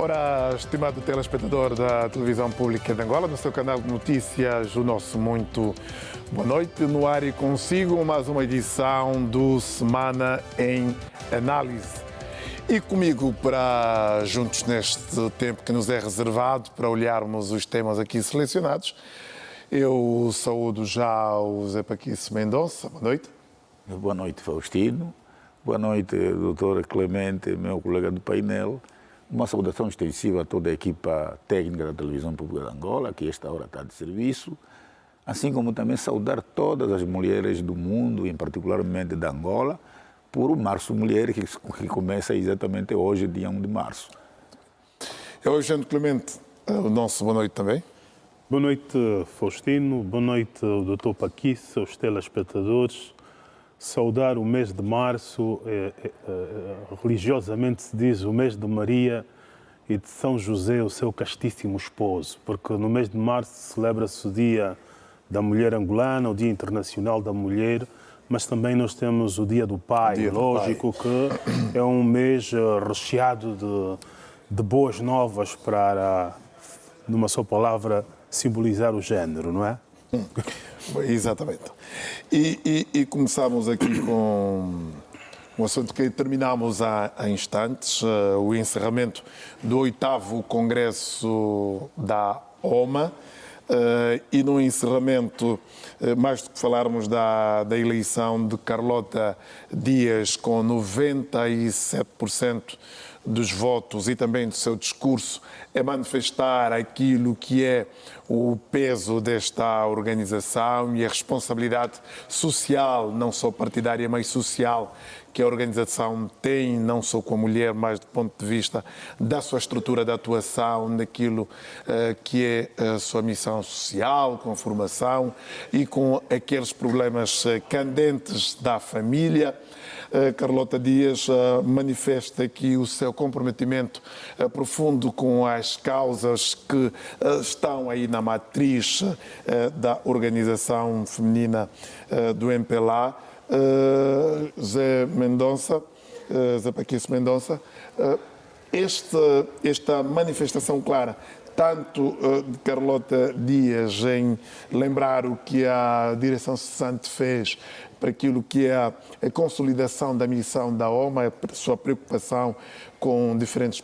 Ora, estimado telespectador da televisão pública de Angola, no seu canal de notícias, o nosso muito boa noite. No ar e consigo mais uma edição do Semana em Análise. E comigo, para juntos neste tempo que nos é reservado, para olharmos os temas aqui selecionados, eu saúdo já o Zé Paquice Mendonça. Boa noite. Boa noite, Faustino. Boa noite, doutor Clemente, meu colega do painel. Uma saudação extensiva a toda a equipa técnica da televisão pública de Angola, que esta hora está de serviço, assim como também saudar todas as mulheres do mundo, em particularmente da Angola, por o Março Mulher, que começa exatamente hoje, dia 1 de março. Eu, Eugênio Clemente, o nosso boa noite também. Boa noite, Faustino. Boa noite, doutor Paquice, aos telespectadores. Saudar o mês de março, religiosamente se diz o mês de Maria e de São José, o seu castíssimo esposo, porque no mês de março celebra-se o Dia da Mulher Angolana, o Dia Internacional da Mulher, mas também nós temos o Dia do Pai, lógico que é um mês recheado de boas novas para, numa só palavra, simbolizar o género, não é? Exatamente. E começamos aqui com um assunto que terminámos há instantes, o encerramento do 8º Congresso da OMA. E no encerramento, mais do que falarmos da eleição de Carlota Dias com 97% dos votos e também do seu discurso, é manifestar aquilo que é o peso desta organização e a responsabilidade social, não só partidária, mas social, que a organização tem, não só com a mulher, mas do ponto de vista da sua estrutura de atuação, daquilo que é a sua missão social, com formação e com aqueles problemas candentes da família. Carlota Dias manifesta aqui o seu comprometimento profundo com as causas que estão aí na matriz da organização feminina do MPLA. Zé Mendonça, Zé Paquice Mendonça, esta manifestação clara, tanto de Carlota Dias em lembrar o que a direção cessante fez para aquilo que é a consolidação da missão da OMA, a sua preocupação com diferentes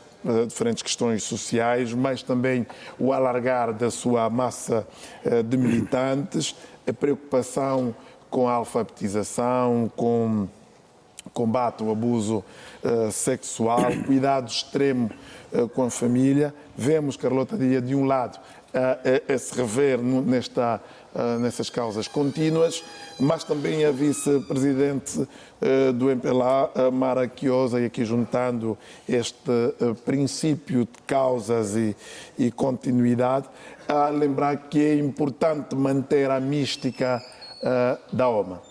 questões sociais, mas também o alargar da sua massa de militantes, a preocupação com a alfabetização, com combate ao abuso sexual, cuidado extremo com a família. Vemos Carlota Dias, de um lado, a se rever nessas causas contínuas, mas também a vice-presidente do MPLA, Mara Quiosa, e aqui juntando este princípio de causas e continuidade, a lembrar que é importante manter a mística da OMA.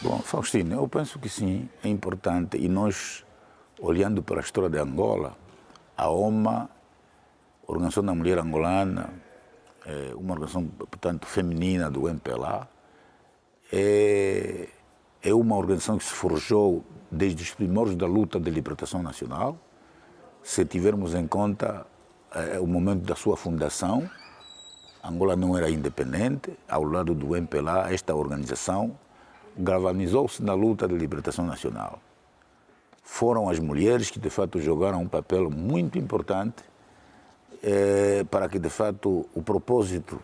Bom, Faustino, eu penso que sim, é importante, e nós, olhando para a história de Angola, a OMA, Organização da Mulher Angolana, uma organização, portanto, feminina do MPLA, é uma organização que se forjou desde os primórdios da luta de libertação nacional. Se tivermos em conta o momento da sua fundação, Angola não era independente. Ao lado do MPLA, esta organização galvanizou-se na luta de libertação nacional. Foram as mulheres que, de fato, jogaram um papel muito importante para que, de fato, o propósito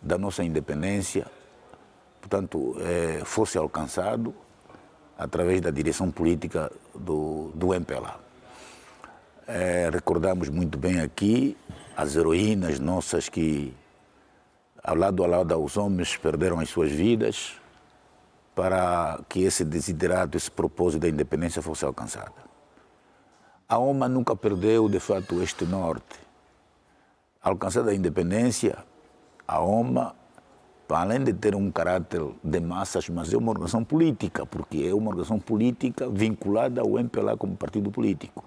da nossa independência, portanto, fosse alcançado através da direção política do MPLA. Recordamos muito bem aqui as heroínas nossas que, ao lado aos homens, perderam as suas vidas para que esse desiderato, esse propósito da independência fosse alcançado. A OMA nunca perdeu, de fato, este norte. Alcançada a independência, a OMA, além de ter um caráter de massas, mas é uma organização política, porque é uma organização política vinculada ao MPLA como partido político.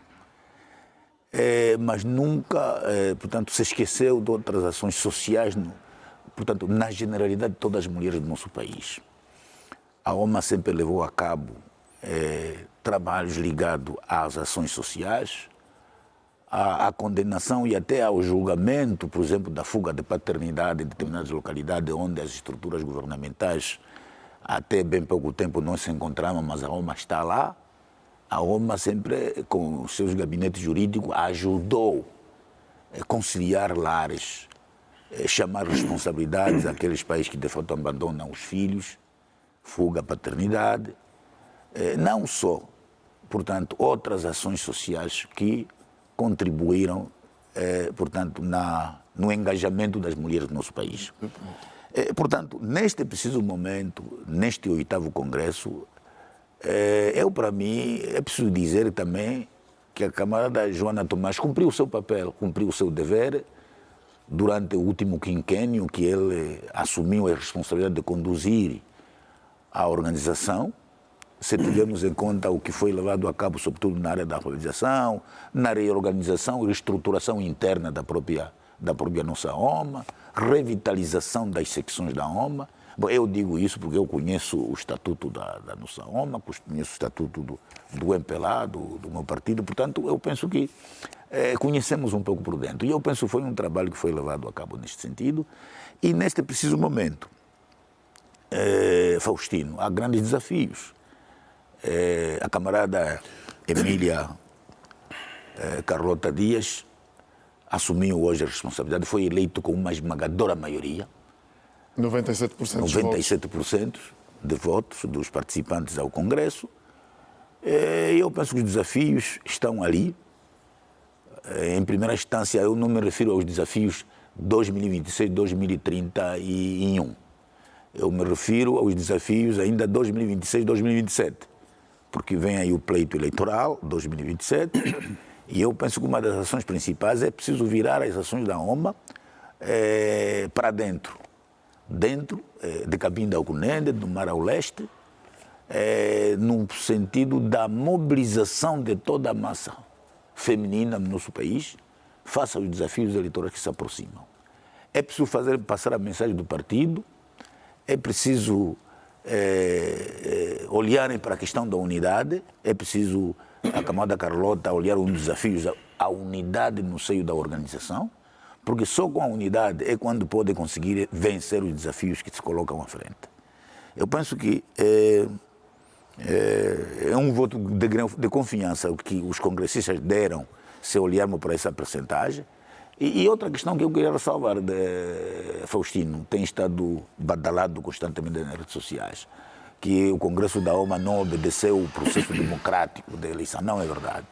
Mas nunca, portanto, se esqueceu de outras ações sociais, portanto, na generalidade de todas as mulheres do nosso país. A OMA sempre levou a cabo trabalhos ligados às ações sociais, à condenação e até ao julgamento, por exemplo, da fuga de paternidade em determinadas localidades onde as estruturas governamentais até bem pouco tempo não se encontravam, mas a OMA está lá. A OMA sempre, com os seus gabinetes jurídicos, ajudou a conciliar lares, chamar responsabilidades àqueles pais que de fato abandonam os filhos, fuga a paternidade, não só, portanto, outras ações sociais que contribuíram, portanto, no engajamento das mulheres do nosso país. Portanto, neste preciso momento, neste 8º Congresso, para mim, é preciso dizer também que a camarada Joana Tomás cumpriu o seu papel, cumpriu o seu dever durante o último quinquênio que ele assumiu a responsabilidade de conduzir a organização. Se tivermos em conta o que foi levado a cabo, sobretudo na área da alfabetização, na reorganização e reestruturação interna da própria nossa OMA, revitalização das secções da OMA. Bom, eu digo isso porque eu conheço o estatuto da nossa OMA, conheço o estatuto do MPLA, do meu partido, portanto, eu penso que conhecemos um pouco por dentro. E eu penso que foi um trabalho que foi levado a cabo neste sentido. E neste preciso momento, Faustino, há grandes desafios. A camarada Emília Carlota Dias assumiu hoje a responsabilidade, foi eleito com uma esmagadora maioria. 97% de votos dos participantes ao Congresso. Eu penso que os desafios estão ali. Em primeira instância, eu não me refiro aos desafios 2026, 2031. Eu me refiro aos desafios ainda 2026, 2027. Porque vem aí o pleito eleitoral, 2027, e eu penso que uma das ações principais é preciso virar as ações da OMA para dentro de Cabinda ao Cunene, do Mar ao Leste, no sentido da mobilização de toda a massa feminina no nosso país, face aos desafios eleitorais que se aproximam. É preciso passar a mensagem do partido, é preciso olharem para a questão da unidade, é preciso a camada Carlota olhar um desafios à unidade no seio da organização, porque só com a unidade é quando pode conseguir vencer os desafios que se colocam à frente. Eu penso que é um voto de confiança que os congressistas deram se olharmos para essa percentagem. E outra questão que eu queria ressalvar, Faustino, tem estado badalado constantemente nas redes sociais, que o Congresso da OMA não obedeceu o processo democrático da eleição. Não é verdade.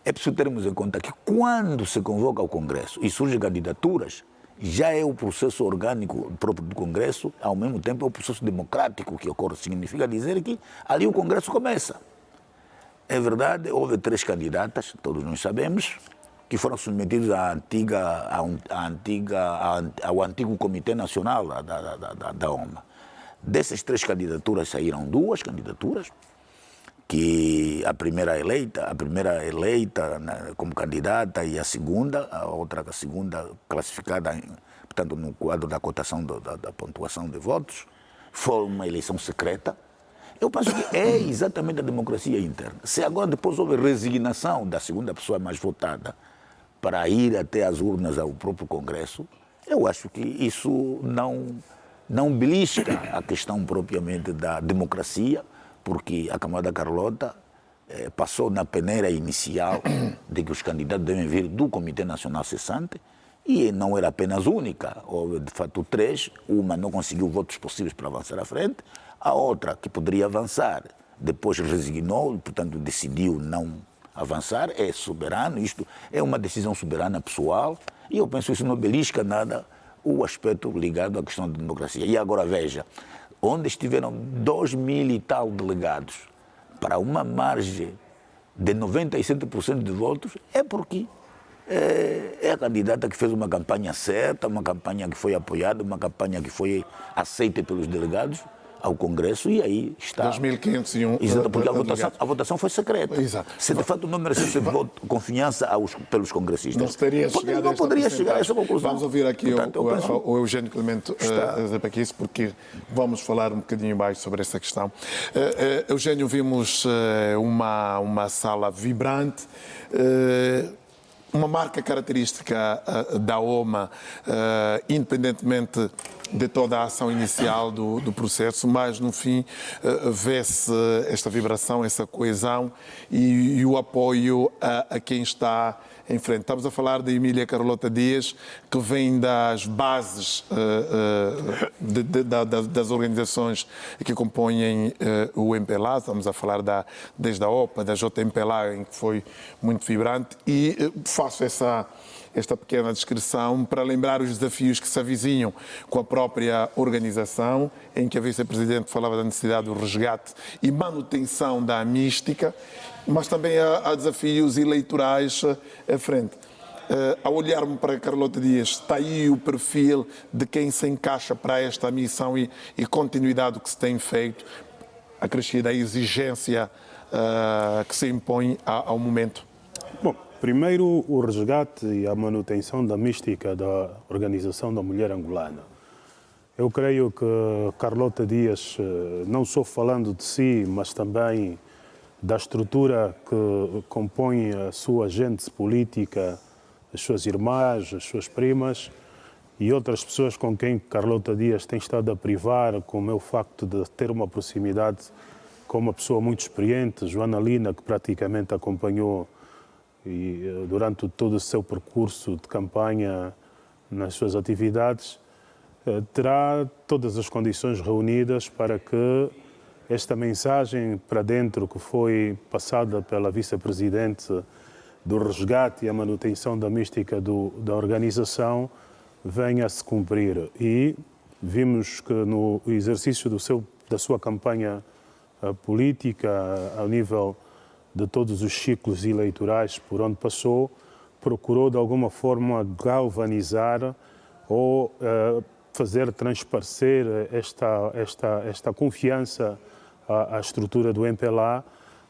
É preciso termos em conta que quando se convoca o Congresso e surgem candidaturas, já é o processo orgânico próprio do Congresso, ao mesmo tempo é o processo democrático que ocorre. Significa dizer que ali o Congresso começa. É verdade, houve 3 candidatas, todos nós sabemos, que foram submetidos ao antigo Comitê Nacional da OMA. Dessas 3 candidaturas saíram 2 candidaturas, que a primeira eleita como candidata e a outra classificada, portanto, no quadro da cotação da pontuação de votos, foi uma eleição secreta. Eu penso que é exatamente a democracia interna. Se agora depois houve resignação da segunda pessoa mais votada para ir até as urnas ao próprio Congresso, eu acho que isso não belisca a questão propriamente da democracia, porque a camada Carlota passou na peneira inicial de que os candidatos devem vir do Comitê Nacional Cessante, e não era apenas única, houve de fato 3, uma não conseguiu votos possíveis para avançar à frente, a outra que poderia avançar, depois resignou, portanto decidiu não avançar, é soberano, isto é uma decisão soberana pessoal, e eu penso que isso não belisca nada o aspecto ligado à questão da democracia. E agora veja, onde estiveram 2.000 e tal delegados para uma margem de 97% de votos, é porque é a candidata que fez uma campanha certa, uma campanha que foi apoiada, uma campanha que foi aceita pelos delegados ao Congresso, e aí está. 2.501. Exato, porque a votação foi secreta. Exato. Se de fato não merecesse confiança pelos congressistas, não poderia chegar a essa conclusão. Vamos ouvir aqui portanto, o Eugênio Clemente Zapaquis, porque vamos falar um bocadinho mais sobre essa questão. Eugênio, vimos uma sala vibrante. uma marca característica da OMA, independentemente de toda a ação inicial do processo, mas no fim vê-se esta vibração, essa coesão e o apoio a quem está em frente. Estamos a falar de Emília Carlota Dias, que vem das bases das organizações que compõem o MPLA. Estamos a falar desde a OPA, da JMPLA, em que foi muito vibrante, e faço esta pequena descrição para lembrar os desafios que se avizinham com a própria organização, em que a vice-presidente falava da necessidade do resgate e manutenção da mística, mas também há desafios eleitorais à frente. Ao olharmos para Carlota Dias, está aí o perfil de quem se encaixa para esta missão e continuidade do que se tem feito, acrescida a exigência que se impõe ao momento. Bom, primeiro o resgate e a manutenção da mística da Organização da Mulher Angolana. Eu creio que Carlota Dias, não só falando de si, mas também da estrutura que compõe a sua agente política, as suas irmãs, as suas primas e outras pessoas com quem Carlota Dias tem estado a privar, como é o facto de ter uma proximidade com uma pessoa muito experiente, Joana Lina, que praticamente acompanhou durante todo o seu percurso de campanha nas suas atividades, terá todas as condições reunidas para que esta mensagem para dentro que foi passada pela vice-presidente do resgate e a manutenção da mística da organização venha a se cumprir. E vimos que no exercício da sua campanha política, ao nível de todos os ciclos eleitorais por onde passou, procurou de alguma forma galvanizar ou fazer transparecer esta confiança à estrutura do MPLA,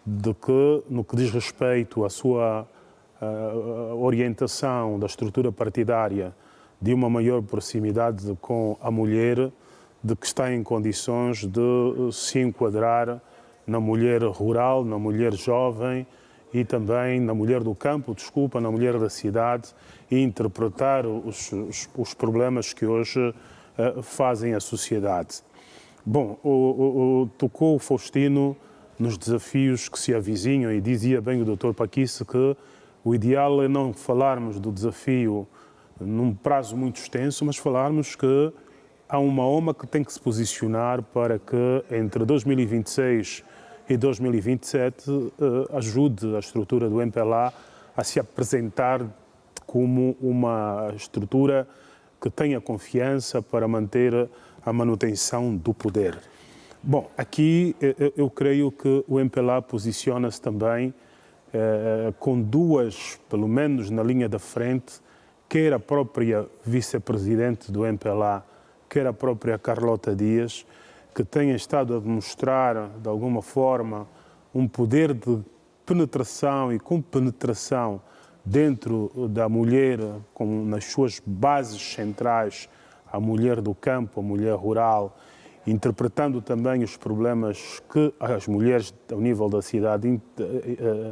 de que, no que diz respeito à sua orientação da estrutura partidária de uma maior proximidade com a mulher, de que está em condições de se enquadrar na mulher rural, na mulher jovem e também na mulher do campo, na mulher da cidade, e interpretar os problemas que hoje fazem a sociedade. Bom, tocou o Faustino nos desafios que se avizinham e dizia bem o Dr. Paquice que o ideal é não falarmos do desafio num prazo muito extenso, mas falarmos que há uma OMA que tem que se posicionar para que entre 2026 e 2027 ajude a estrutura do MPLA a se apresentar como uma estrutura que tenha confiança para manter a manutenção do poder. Bom, aqui eu creio que o MPLA posiciona-se também com duas, pelo menos na linha da frente, quer a própria vice-presidente do MPLA, quer a própria Carlota Dias, que tenha estado a demonstrar, de alguma forma, um poder de penetração e compenetração dentro da mulher, nas suas bases centrais, a mulher do campo, a mulher rural, interpretando também os problemas que as mulheres ao nível da cidade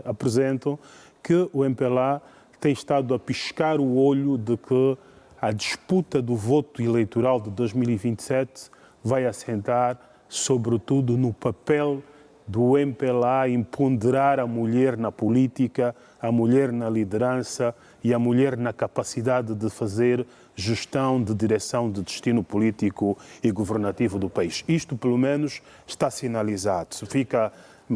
apresentam, que o MPLA tem estado a piscar o olho de que a disputa do voto eleitoral de 2027 vai assentar, sobretudo, no papel do MPLA em ponderar a mulher na política, a mulher na liderança e a mulher na capacidade de fazer gestão de direção de destino político e governativo do país. Isto, pelo menos, está sinalizado. Fica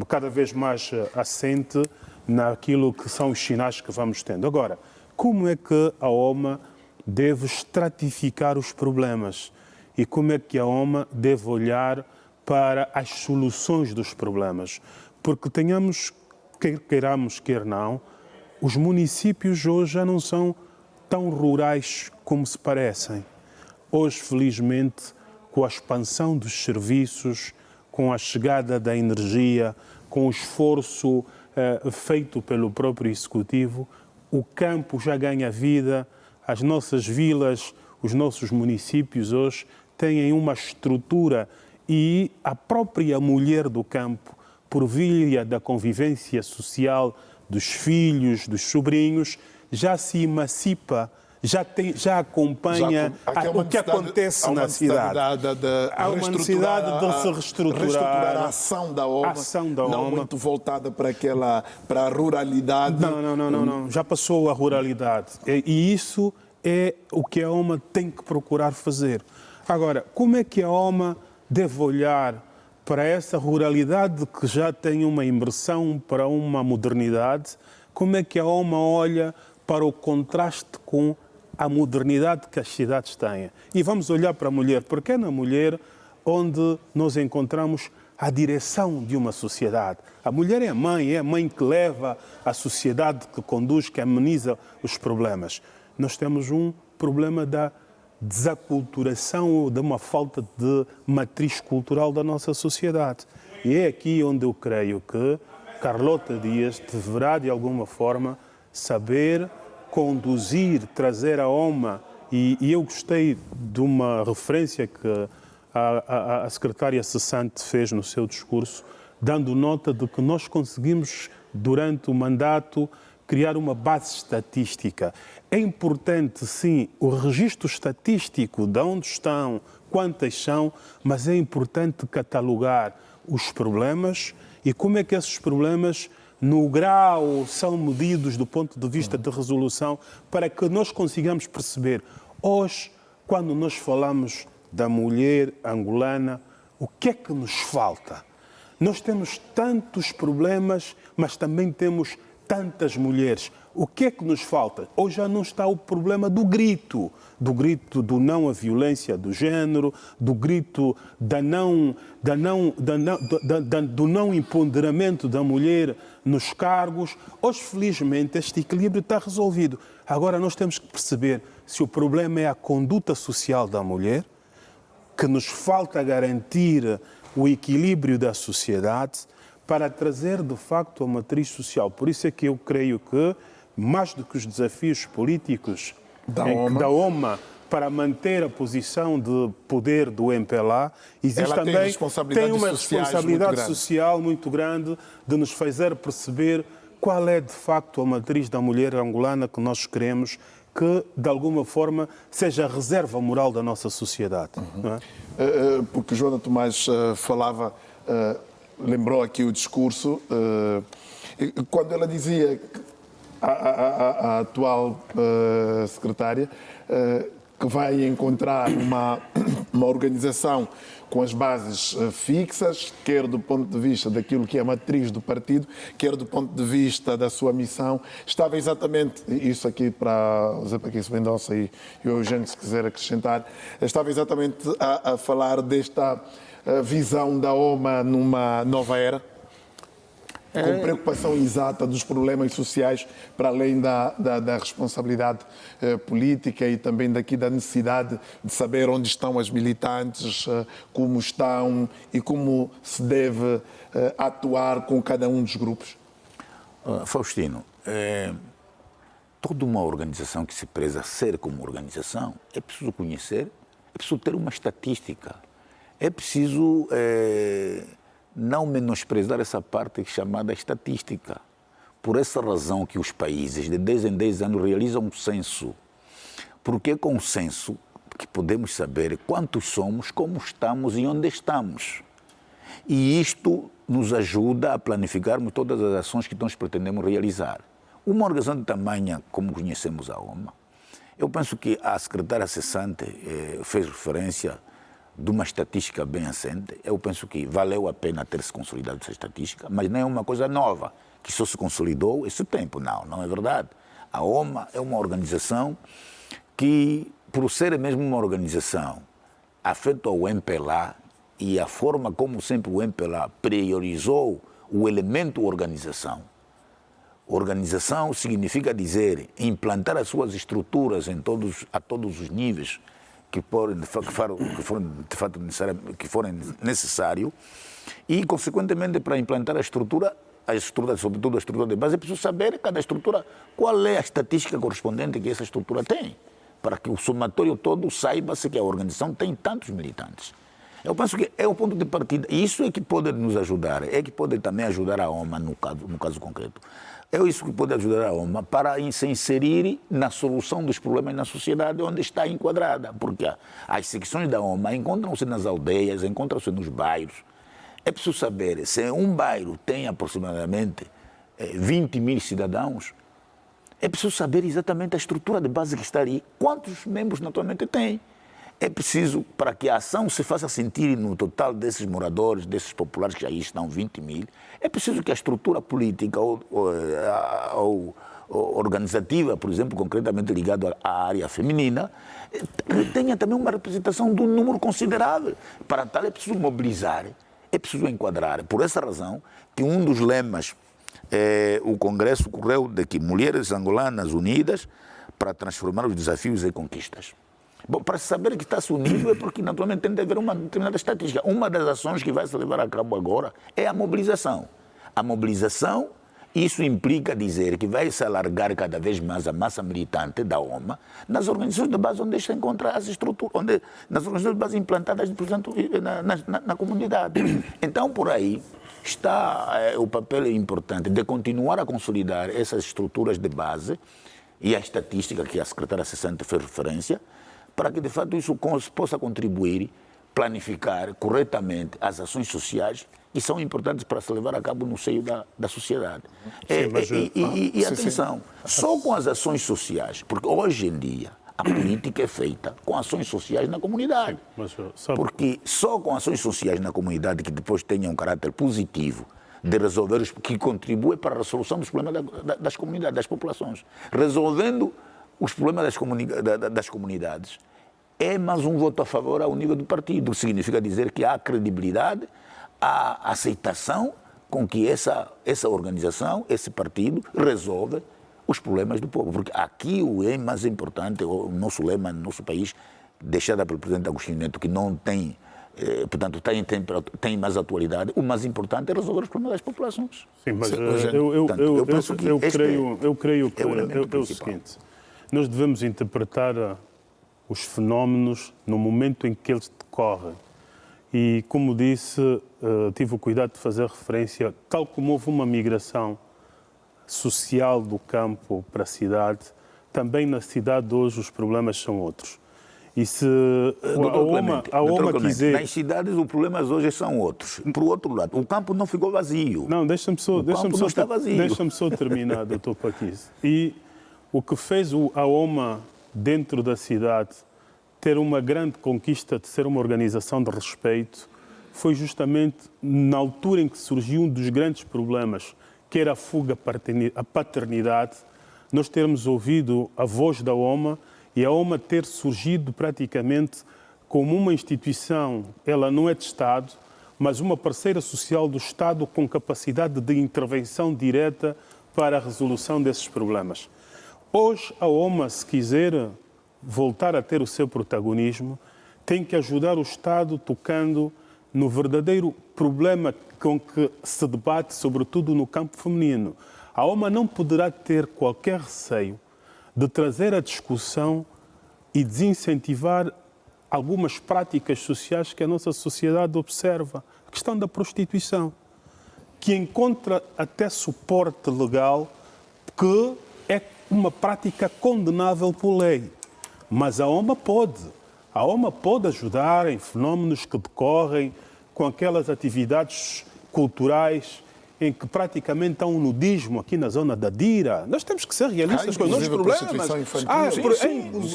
cada vez mais assente naquilo que são os sinais que vamos tendo. Agora, como é que a OMA deve estratificar os problemas e como é que a OMA deve olhar para as soluções dos problemas? Porque quer queiramos, quer não, os municípios hoje já não são tão rurais como se parecem. Hoje, felizmente, com a expansão dos serviços, com a chegada da energia, com o esforço feito pelo próprio Executivo, o campo já ganha vida, as nossas vilas, os nossos municípios hoje têm uma estrutura e a própria mulher do campo, por via da convivência social dos filhos, dos sobrinhos, já se emancipa, já acompanha o que acontece na cidade. Há uma necessidade de se reestruturar a ação da OMA, não muito voltada para a ruralidade. Não. Já passou a ruralidade. E isso é o que a OMA tem que procurar fazer. Agora, como é que a OMA deve olhar para essa ruralidade que já tem uma imersão para uma modernidade? Como é que a OMA olha para o contraste com a modernidade que as cidades têm? E vamos olhar para a mulher, porque é na mulher onde nós encontramos a direção de uma sociedade. A mulher é a mãe que leva a sociedade, que conduz, que ameniza os problemas. Nós temos um problema da desaculturação ou de uma falta de matriz cultural da nossa sociedade. E é aqui onde eu creio que Carlota Dias deverá, de alguma forma, saber conduzir, trazer a OMA, e eu gostei de uma referência que a secretária cessante fez no seu discurso, dando nota de que nós conseguimos, durante o mandato, criar uma base estatística. É importante, sim, o registro estatístico de onde estão, quantas são, mas é importante catalogar os problemas e como é que esses problemas, no grau, são medidos do ponto de vista de resolução, para que nós consigamos perceber, hoje, quando nós falamos da mulher angolana, o que é que nos falta? Nós temos tantos problemas, mas também temos tantas mulheres. O que é que nos falta? Hoje já não está o problema do grito do não à violência do género, do grito do não empoderamento da mulher nos cargos. Hoje, felizmente, este equilíbrio está resolvido. Agora nós temos que perceber se o problema é a conduta social da mulher, que nos falta garantir o equilíbrio da sociedade, para trazer, de facto, a matriz social. Por isso é que eu creio que, mais do que os desafios políticos da OMA para manter a posição de poder do MPLA, existe também uma responsabilidade social muito grande de nos fazer perceber qual é, de facto, a matriz da mulher angolana que nós queremos que, de alguma forma, seja a reserva moral da nossa sociedade. Não é? Porque Joana Tomás falava... lembrou aqui o discurso, quando ela dizia, a atual secretária, que vai encontrar uma organização com as bases fixas, quer do ponto de vista daquilo que é a matriz do partido, quer do ponto de vista da sua missão. Estava exatamente, isso aqui para o Zé Paquício Mendonça e o Eugênio, se quiser acrescentar, estava exatamente a falar desta visão da OMA numa nova era, com preocupação exata dos problemas sociais, para além da responsabilidade política e também daqui da necessidade de saber onde estão as militantes, como estão e como se deve atuar com cada um dos grupos. Faustino, toda uma organização que se preza ser como organização, é preciso conhecer, é preciso ter uma estatística. É preciso não menosprezar essa parte chamada estatística. Por essa razão que os países, de 10 em 10 anos, realizam um censo. Porque é com o censo que podemos saber quantos somos, como estamos e onde estamos. E isto nos ajuda a planificarmos todas as ações que nós pretendemos realizar. Uma organização de tamanho como conhecemos a OMA, eu penso que a secretária cessante fez referência de uma estatística bem assente. Eu penso que valeu a pena ter se consolidado essa estatística, mas não é uma coisa nova, que só se consolidou esse tempo. Não é verdade. A OMA é uma organização que, por ser mesmo uma organização afeta ao MPLA, e a forma como sempre o MPLA priorizou o elemento organização. Organização significa dizer implantar as suas estruturas a todos os níveis que forem necessário, e, consequentemente, para implantar a estrutura, sobretudo a estrutura de base, é preciso saber, cada estrutura, qual é a estatística correspondente que essa estrutura tem, para que o somatório todo saiba-se que a organização tem tantos militantes. Eu penso que é o ponto de partida, e isso é que pode nos ajudar, é que pode também ajudar a OMA no caso concreto. É isso que pode ajudar a OMA para se inserir na solução dos problemas na sociedade onde está enquadrada. Porque as secções da OMA encontram-se nas aldeias, encontram-se nos bairros. É preciso saber, se um bairro tem aproximadamente 20 mil cidadãos, é preciso saber exatamente a estrutura de base que está ali, quantos membros naturalmente tem. É preciso, para que a ação se faça sentir no total desses moradores, desses populares que aí estão 20 mil, é preciso que a estrutura política ou organizativa, por exemplo, concretamente ligada à área feminina, tenha também uma representação de um número considerável. Para tal é preciso mobilizar, é preciso enquadrar. Por essa razão que um dos lemas, o Congresso correu de que mulheres angolanas unidas para transformar os desafios em conquistas. Bom, para saber que está-se unido é porque, naturalmente, tem de haver uma determinada estatística. Uma das ações que vai se levar a cabo agora é a mobilização. A mobilização, isso implica dizer que vai se alargar cada vez mais a massa militante da OMA nas organizações de base onde se encontra as estruturas, nas organizações de base implantadas, portanto, na comunidade. Então, por aí está o papel importante de continuar a consolidar essas estruturas de base e a estatística que a secretária Cessante fez referência, para que, de fato, isso possa contribuir, planificar corretamente as ações sociais que são importantes para se levar a cabo no seio da sociedade. E atenção, só com as ações sociais, porque hoje em dia a política é feita com ações sociais na comunidade. Porque só com ações sociais na comunidade que depois tenham um caráter positivo de resolver, que contribui para a resolução dos problemas das comunidades, das populações. Resolvendo os problemas das comunidades, é mais um voto a favor ao nível do partido. Significa dizer que há credibilidade, há aceitação com que essa organização, esse partido, resolve os problemas do povo. Porque aqui o é mais importante, o nosso lema no nosso país, deixado pelo presidente Agostinho Neto, que não tem, portanto, tem mais atualidade, o mais importante é resolver os problemas das populações. Sim, mas eu creio que é o seguinte. Nós devemos interpretar os fenómenos no momento em que eles decorrem. E, como disse, tive o cuidado de fazer referência, tal como houve uma migração social do campo para a cidade, também na cidade hoje os problemas são outros. E se a OMA quiser... Nas cidades os problemas hoje são outros. Por outro lado, o campo não ficou vazio. Não, deixa-me só terminar, doutor Paquis. E o que fez a OMA dentro da cidade ter uma grande conquista de ser uma organização de respeito foi justamente na altura em que surgiu um dos grandes problemas, que era a fuga à paternidade, nós termos ouvido a voz da OMA e a OMA ter surgido praticamente como uma instituição, ela não é de Estado, mas uma parceira social do Estado com capacidade de intervenção direta para a resolução desses problemas. Hoje, a OMA, se quiser voltar a ter o seu protagonismo, tem que ajudar o Estado tocando no verdadeiro problema com que se debate, sobretudo no campo feminino. A OMA não poderá ter qualquer receio de trazer a discussão e desincentivar algumas práticas sociais que a nossa sociedade observa. A questão da prostituição, que encontra até suporte legal, que é uma prática condenável por lei. Mas a OMA pode ajudar em fenómenos que decorrem com aquelas atividades culturais em que praticamente há um nudismo aqui na zona da Dira. Nós temos que ser realistas com os nossos problemas.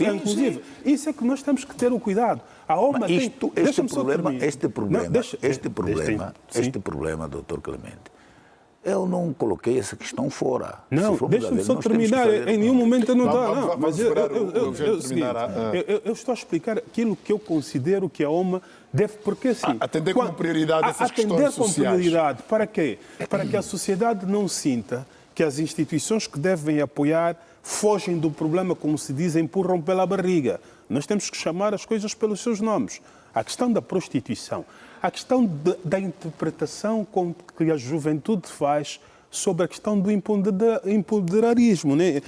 Inclusive, isso é que nós temos que ter o cuidado. A OMA este problema, doutor Clemente, eu não coloquei essa questão fora. Não, deixa-me só terminar. Em nenhum momento eu não estou... Mas eu estou a explicar aquilo que eu considero que a OMA deve... Porque assim... Atender com prioridade essas questões sociais. Atender com prioridade. Para quê? Para que a sociedade não sinta que as instituições que devem apoiar fogem do problema, como se diz, empurram pela barriga. Nós temos que chamar as coisas pelos seus nomes. A questão da prostituição, a questão da interpretação com que a juventude faz sobre a questão do empoderarismo, né?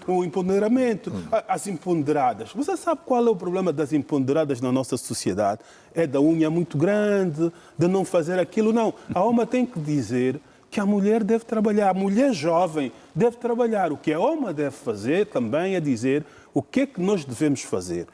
O empoderamento, as empoderadas. Você sabe qual é o problema das empoderadas na nossa sociedade? É da unha muito grande, de não fazer aquilo. Não, a OMA tem que dizer que a mulher deve trabalhar, a mulher jovem deve trabalhar. O que a OMA deve fazer também é dizer o que é que nós devemos fazer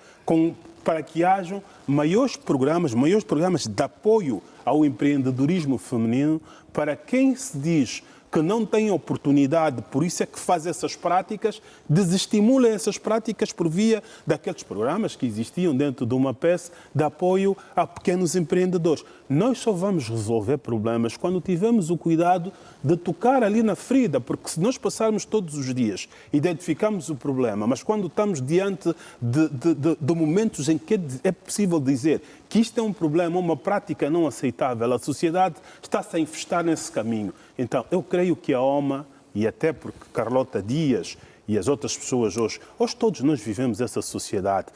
para que hajam maiores programas de apoio ao empreendedorismo feminino para quem se diz que não tem oportunidade, por isso é que faz essas práticas, desestimula essas práticas por via daqueles programas que existiam dentro de uma peça de apoio a pequenos empreendedores. Nós só vamos resolver problemas quando tivermos o cuidado de tocar ali na ferida, porque se nós passarmos todos os dias, identificamos o problema, mas quando estamos diante de momentos em que é possível dizer que isto é um problema, uma prática não aceitável, a sociedade está-se a infestar nesse caminho. Então, eu creio que a OMA, e até porque Carlota Dias e as outras pessoas hoje todos nós vivemos essa sociedade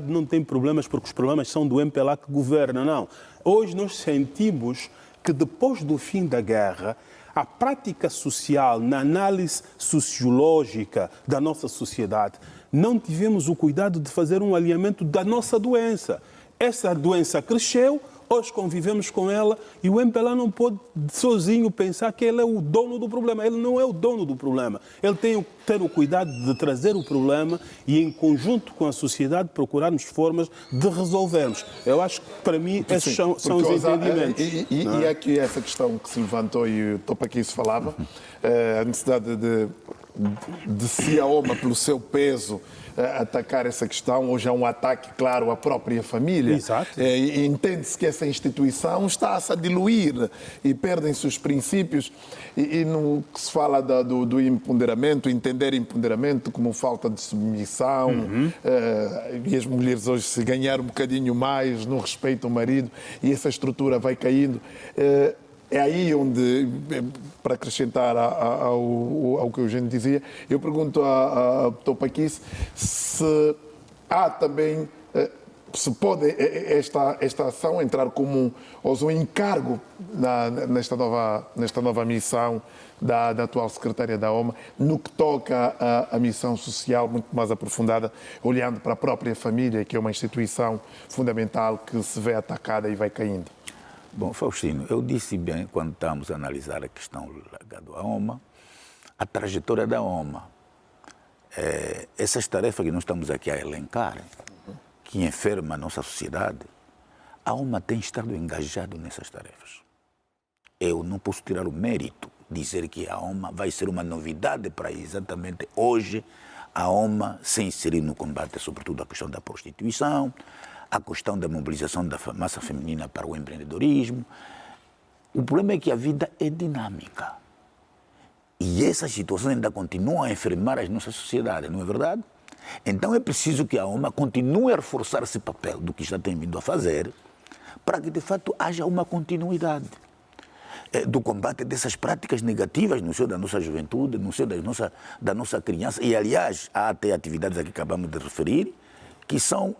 não tem problemas porque os problemas são do MPLA que governa, não. Hoje nós sentimos que depois do fim da guerra, a prática social, na análise sociológica da nossa sociedade, não tivemos o cuidado de fazer um alinhamento da nossa doença. Essa doença cresceu, hoje convivemos com ela e o MPLA não pode sozinho pensar que ele é o dono do problema. Ele não é o dono do problema. Ele tem que ter o cuidado de trazer o problema e, em conjunto com a sociedade, procurarmos formas de resolvermos. Eu acho que, para mim, esses são os entendimentos. E aqui essa questão que se levantou e o Topaquice falava, a necessidade de se a OMA, pelo seu peso, atacar essa questão. Hoje é um ataque, claro, à própria família. Exato. E entende-se que essa instituição está-se a diluir e perdem-se os princípios. E no que se fala do empoderamento, entender empoderamento como falta de submissão, e as mulheres hoje se ganhar um bocadinho mais no respeito ao marido e essa estrutura vai caindo. É aí onde, para acrescentar ao que o Eugênio dizia, eu pergunto a Topaquice se há também, se pode esta ação entrar como um encargo nesta nova missão da atual secretária da OMA, no que toca à missão social muito mais aprofundada, olhando para a própria família, que é uma instituição fundamental que se vê atacada e vai caindo. Bom, Faustino, eu disse bem quando estamos a analisar a questão ligada à OMA, a trajetória da OMA. Essas tarefas que nós estamos aqui a elencar, que enferma a nossa sociedade, a OMA tem estado engajada nessas tarefas. Eu não posso tirar o mérito, dizer que a OMA vai ser uma novidade para exatamente hoje a OMA se inserir no combate, sobretudo, à questão da prostituição, a questão da mobilização da massa feminina para o empreendedorismo. O problema é que a vida é dinâmica. E essas situações ainda continuam a enfermar as nossas sociedades, não é verdade? Então é preciso que a OMA continue a reforçar esse papel do que já tem vindo a fazer, para que de fato haja uma continuidade do combate dessas práticas negativas no seio da nossa juventude, no seio da nossa criança. E, aliás, há até atividades a que acabamos de referir, que são,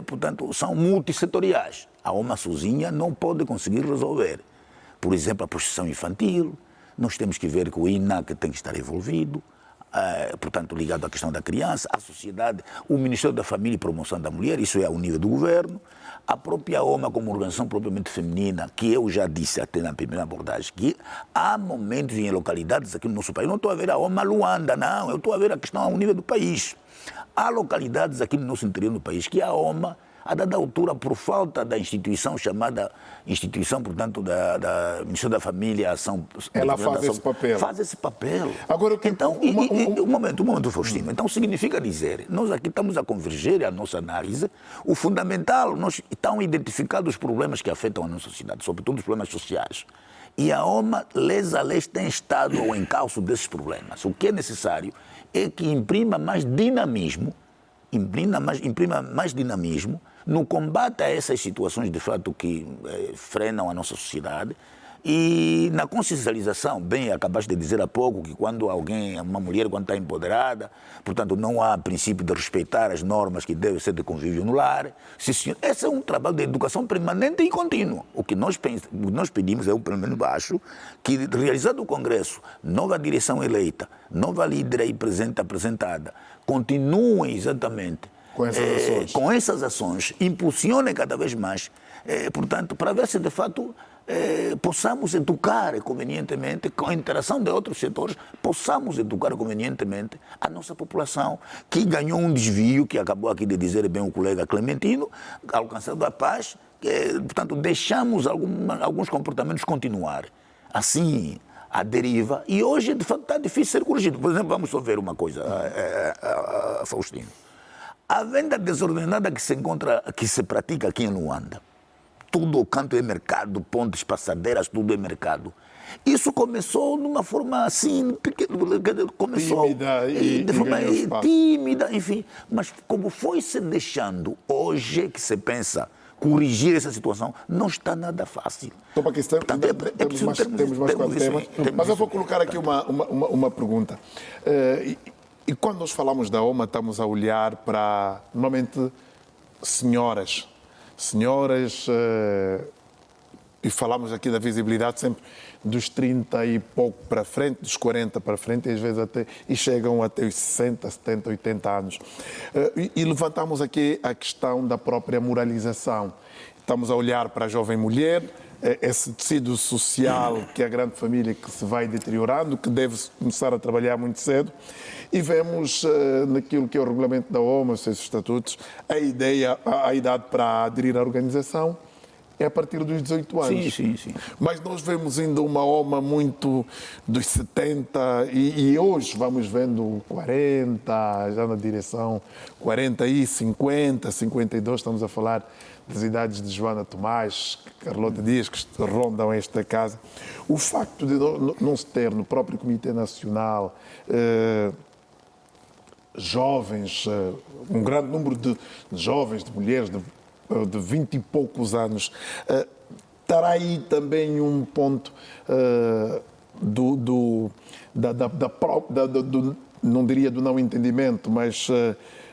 portanto, são multissetoriais. A OMA sozinha não pode conseguir resolver. Por exemplo, a prostituição infantil, nós temos que ver que o INAC tem que estar envolvido, portanto, ligado à questão da criança, a sociedade, o Ministério da Família e Promoção da Mulher, isso é ao nível do governo, a própria OMA como organização propriamente feminina, que eu já disse até na primeira abordagem, que há momentos em localidades aqui no nosso país, não estou a ver a OMA Luanda, não, eu estou a ver a questão ao nível do país. Há localidades aqui no nosso interior do país que a OMA, a dada altura, por falta da instituição chamada instituição, portanto, da Ministério da Família, Ação... Ela faz esse papel. Faz esse papel. Agora, então, um momento, Faustino. Então, significa dizer, nós aqui estamos a converger a nossa análise, o fundamental, estão identificados os problemas que afetam a nossa sociedade, sobretudo os problemas sociais. E a OMA, les a les, tem estado ao encalço desses problemas. O que é necessário é que imprima mais dinamismo, no combate a essas situações, de fato, que frenam a nossa sociedade e na consciencialização. Bem, acabaste de dizer há pouco que quando uma mulher, quando está empoderada, portanto, não há princípio de respeitar as normas que devem ser de convívio no lar. Esse é um trabalho de educação permanente e contínuo. O que nós pedimos, eu pelo menos acho, que realizado o Congresso, nova direção eleita, nova líder aí presente apresentada, continuem exatamente com essas ações, impulsionem cada vez mais, portanto, para ver se de fato possamos educar convenientemente, com a interação de outros setores, possamos educar convenientemente a nossa população, que ganhou um desvio, que acabou aqui de dizer bem o colega Clementino, alcançando a paz, portanto, deixamos alguns comportamentos continuar. Assim, a deriva, e hoje, de facto, está difícil ser corrigido. Por exemplo, vamos só ver uma coisa, Faustino. A venda desordenada que se pratica aqui em Luanda, tudo o canto é mercado, pontes, passadeiras, tudo é mercado. Isso começou de uma forma assim, começou tímida de forma tímida, enfim. Mas como foi se deixando, hoje que se pensa corrigir essa situação, não está nada fácil. Então, para que temos mais 4 temas. Mas eu vou colocar aqui uma pergunta. E quando nós falamos da OMA, estamos a olhar para, normalmente, senhoras, e falamos aqui da visibilidade sempre dos 30 e pouco para frente, dos 40 para frente, e às vezes chegam até os 60, 70, 80 anos. E levantamos aqui a questão da própria moralização. Estamos a olhar para a jovem mulher, esse tecido social, que é a grande família que se vai deteriorando, que deve começar a trabalhar muito cedo, e vemos naquilo que é o regulamento da OMA, os seus estatutos, a idade para aderir à organização é a partir dos 18 anos. Sim. Mas nós vemos ainda uma OMA muito dos 70 e hoje vamos vendo 40, já na direção 40 e 50, 52, estamos a falar das idades de Joana Tomás, Carlota Dias, que rondam esta casa. O facto de não se ter no próprio Comitê Nacional jovens, um grande número de jovens, de mulheres, de 20 e poucos anos, estará aí também um ponto não diria do não entendimento, mas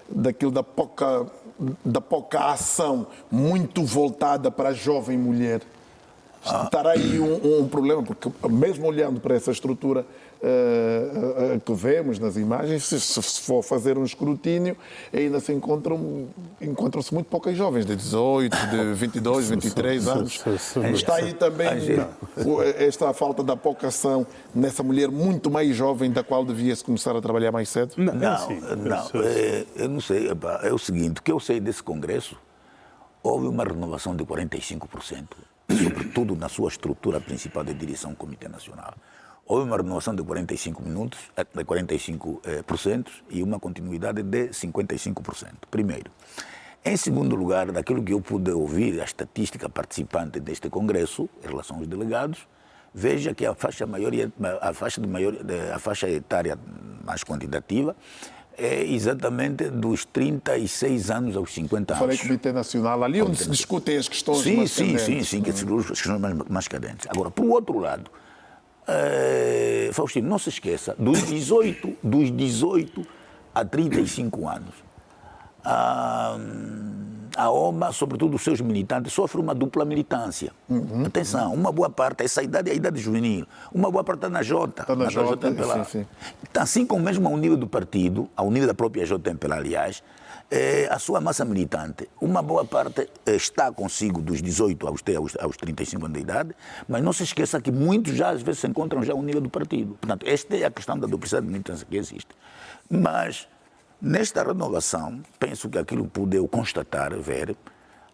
daquilo da pouca ação muito voltada para a jovem mulher. Estará aí um problema, porque mesmo olhando para essa estrutura que vemos nas imagens, se for fazer um escrutínio, ainda se encontram-se muito poucas jovens, de 18, de 22, 23 anos. Está aí também esta falta da pouca ação nessa mulher muito mais jovem, da qual devia-se começar a trabalhar mais cedo? Não, eu não sei. É o seguinte, o que eu sei desse congresso, houve uma renovação de 45%. Sobretudo na sua estrutura principal de direção do Comitê Nacional. Houve uma renovação de 45% e uma continuidade de 55%. Primeiro. Em segundo lugar, daquilo que eu pude ouvir, a estatística participante deste congresso, em relação aos delegados, veja que a faixa etária mais quantitativa é exatamente dos 36 anos aos 50 anos. Falei Comitê Nacional, ali onde se discutem as questões mais candentes. Sim, que as questões mais cadentes. Agora, por outro lado, Faustino, não se esqueça, dos 18 a 35 anos, a OMA, sobretudo os seus militantes, sofre uma dupla militância. Atenção, uma boa parte, essa idade é a idade juvenil, uma boa parte está na Jota. Está na Jota, sim. Assim como mesmo ao nível do partido, ao nível da própria JMPLA, aliás, a sua massa militante, uma boa parte está consigo dos 18 aos 35 anos de idade, mas não se esqueça que muitos já às vezes se encontram já ao nível do partido. Portanto, esta é a questão da duplicidade de militância que existe. Mas nesta renovação, penso que aquilo pude eu constatar, ver,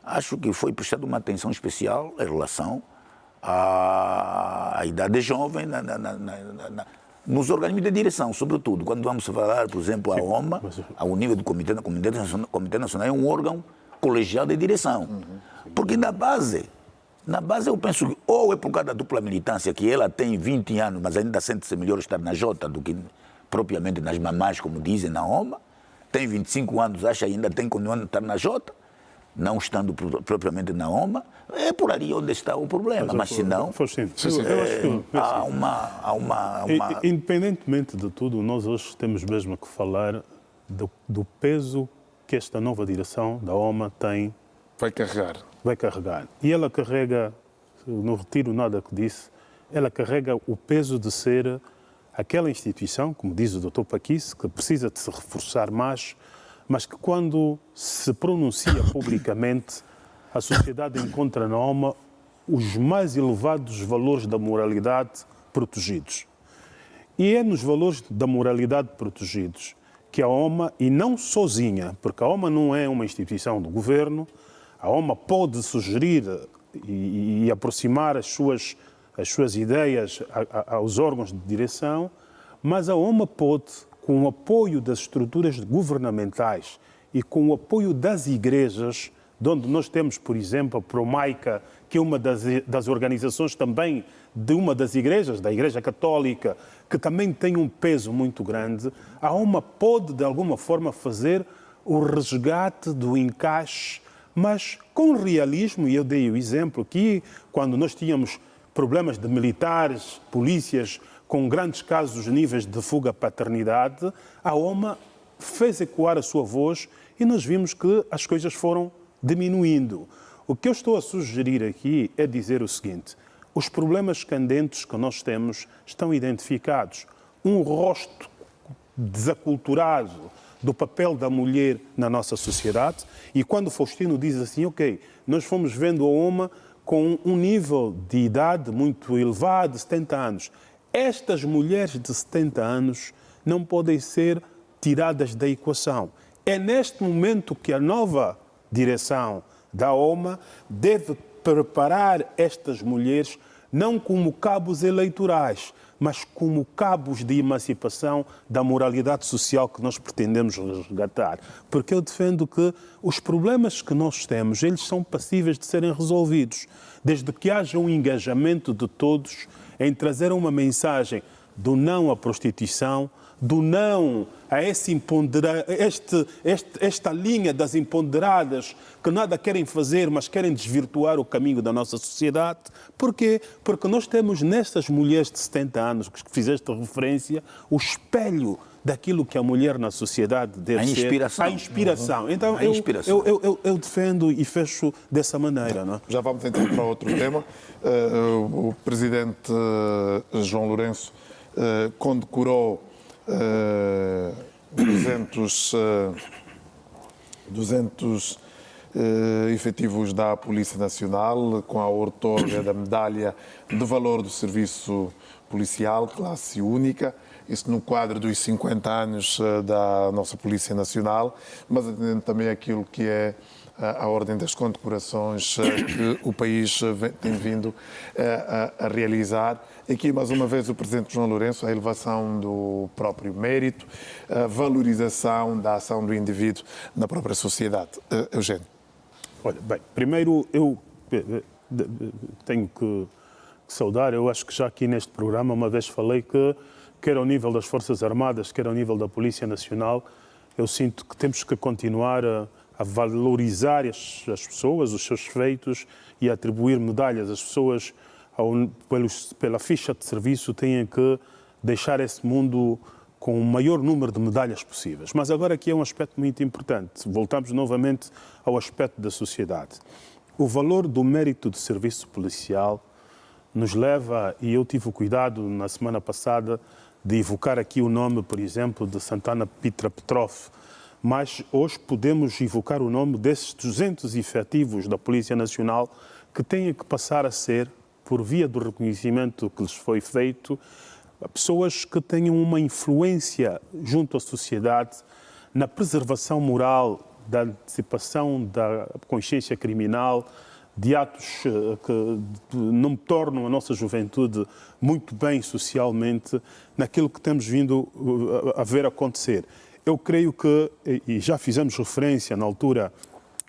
acho que foi prestada uma atenção especial em relação à idade jovem nos organismos de direção, sobretudo. Quando vamos falar, por exemplo, a OMA, ao nível do Comitê Nacional, é um órgão colegial de direção. Porque na base eu penso que ou é por causa da dupla militância, que ela tem 20 anos, mas ainda sente-se melhor estar na Jota do que propriamente nas mamás, como dizem na OMA, tem 25 anos, acha que ainda tem continuando a estar na Jota, não estando propriamente na OMA, é por ali onde está o problema. Mas se não, há uma... Independentemente de tudo, nós hoje temos mesmo que falar do peso que esta nova direção da OMA tem. Vai carregar. E ela carrega, não retiro nada que disse, ela carrega o peso de ser aquela instituição, como diz o Dr. Paquice, que precisa de se reforçar mais, mas que quando se pronuncia publicamente, a sociedade encontra na OMA os mais elevados valores da moralidade protegidos. E é nos valores da moralidade protegidos que a OMA, e não sozinha, porque a OMA não é uma instituição do governo, a OMA pode sugerir e aproximar as suas ideias aos órgãos de direção, mas a OMA pode, com o apoio das estruturas governamentais e com o apoio das igrejas, de onde nós temos, por exemplo, a Promaica, que é uma das organizações também de uma das igrejas, da Igreja Católica, que também tem um peso muito grande, a OMA pode, de alguma forma, fazer o resgate do encaixe, mas com realismo, e eu dei o exemplo aqui, quando nós tínhamos problemas de militares, polícias, com grandes casos, níveis de fuga-paternidade, a OMA fez ecoar a sua voz e nós vimos que as coisas foram diminuindo. O que eu estou a sugerir aqui é dizer o seguinte: os problemas candentes que nós temos estão identificados. Um rosto desaculturado do papel da mulher na nossa sociedade, e quando Faustino diz assim, ok, nós fomos vendo a OMA com um nível de idade muito elevado, de 70 anos. Estas mulheres de 70 anos não podem ser tiradas da equação. É neste momento que a nova direção da OMA deve preparar estas mulheres não como cabos eleitorais, mas como cabos de emancipação da moralidade social que nós pretendemos resgatar. Porque eu defendo que os problemas que nós temos, eles são passíveis de serem resolvidos, desde que haja um engajamento de todos em trazer uma mensagem do não à prostituição, do não a esta linha das imponderadas que nada querem fazer, mas querem desvirtuar o caminho da nossa sociedade. Porquê? Porque nós temos nestas mulheres de 70 anos, que fizeste referência, o espelho daquilo que a mulher na sociedade deve ser. A inspiração. Então, eu defendo e fecho dessa maneira. Não é? Já vamos entrar para outro tema. O presidente João Lourenço condecorou 200 efetivos da Polícia Nacional com a outorga da medalha de valor do serviço policial, classe única, isso no quadro dos 50 anos da nossa Polícia Nacional, mas atendendo também aquilo que é a ordem das condecorações que o país tem vindo a realizar. Aqui, mais uma vez, o Presidente João Lourenço, a elevação do próprio mérito, a valorização da ação do indivíduo na própria sociedade. Eugênio. Olha, bem, primeiro eu tenho que saudar, eu acho que já aqui neste programa uma vez falei que, quer ao nível das Forças Armadas, quer ao nível da Polícia Nacional, eu sinto que temos que continuar a valorizar as pessoas, os seus feitos e a atribuir medalhas. As pessoas, pela ficha de serviço, têm que deixar esse mundo com o maior número de medalhas possíveis. Mas agora aqui é um aspecto muito importante. Voltamos novamente ao aspecto da sociedade. O valor do mérito do serviço policial nos leva, e eu tive o cuidado na semana passada de evocar aqui o nome, por exemplo, de Santana Pitra Petrov, mas hoje podemos evocar o nome desses 200 efetivos da Polícia Nacional que têm que passar a ser, por via do reconhecimento que lhes foi feito, pessoas que tenham uma influência junto à sociedade na preservação moral, da antecipação da consciência criminal, de atos que não tornam a nossa juventude muito bem socialmente, naquilo que temos vindo a ver acontecer. Eu creio que, e já fizemos referência na altura,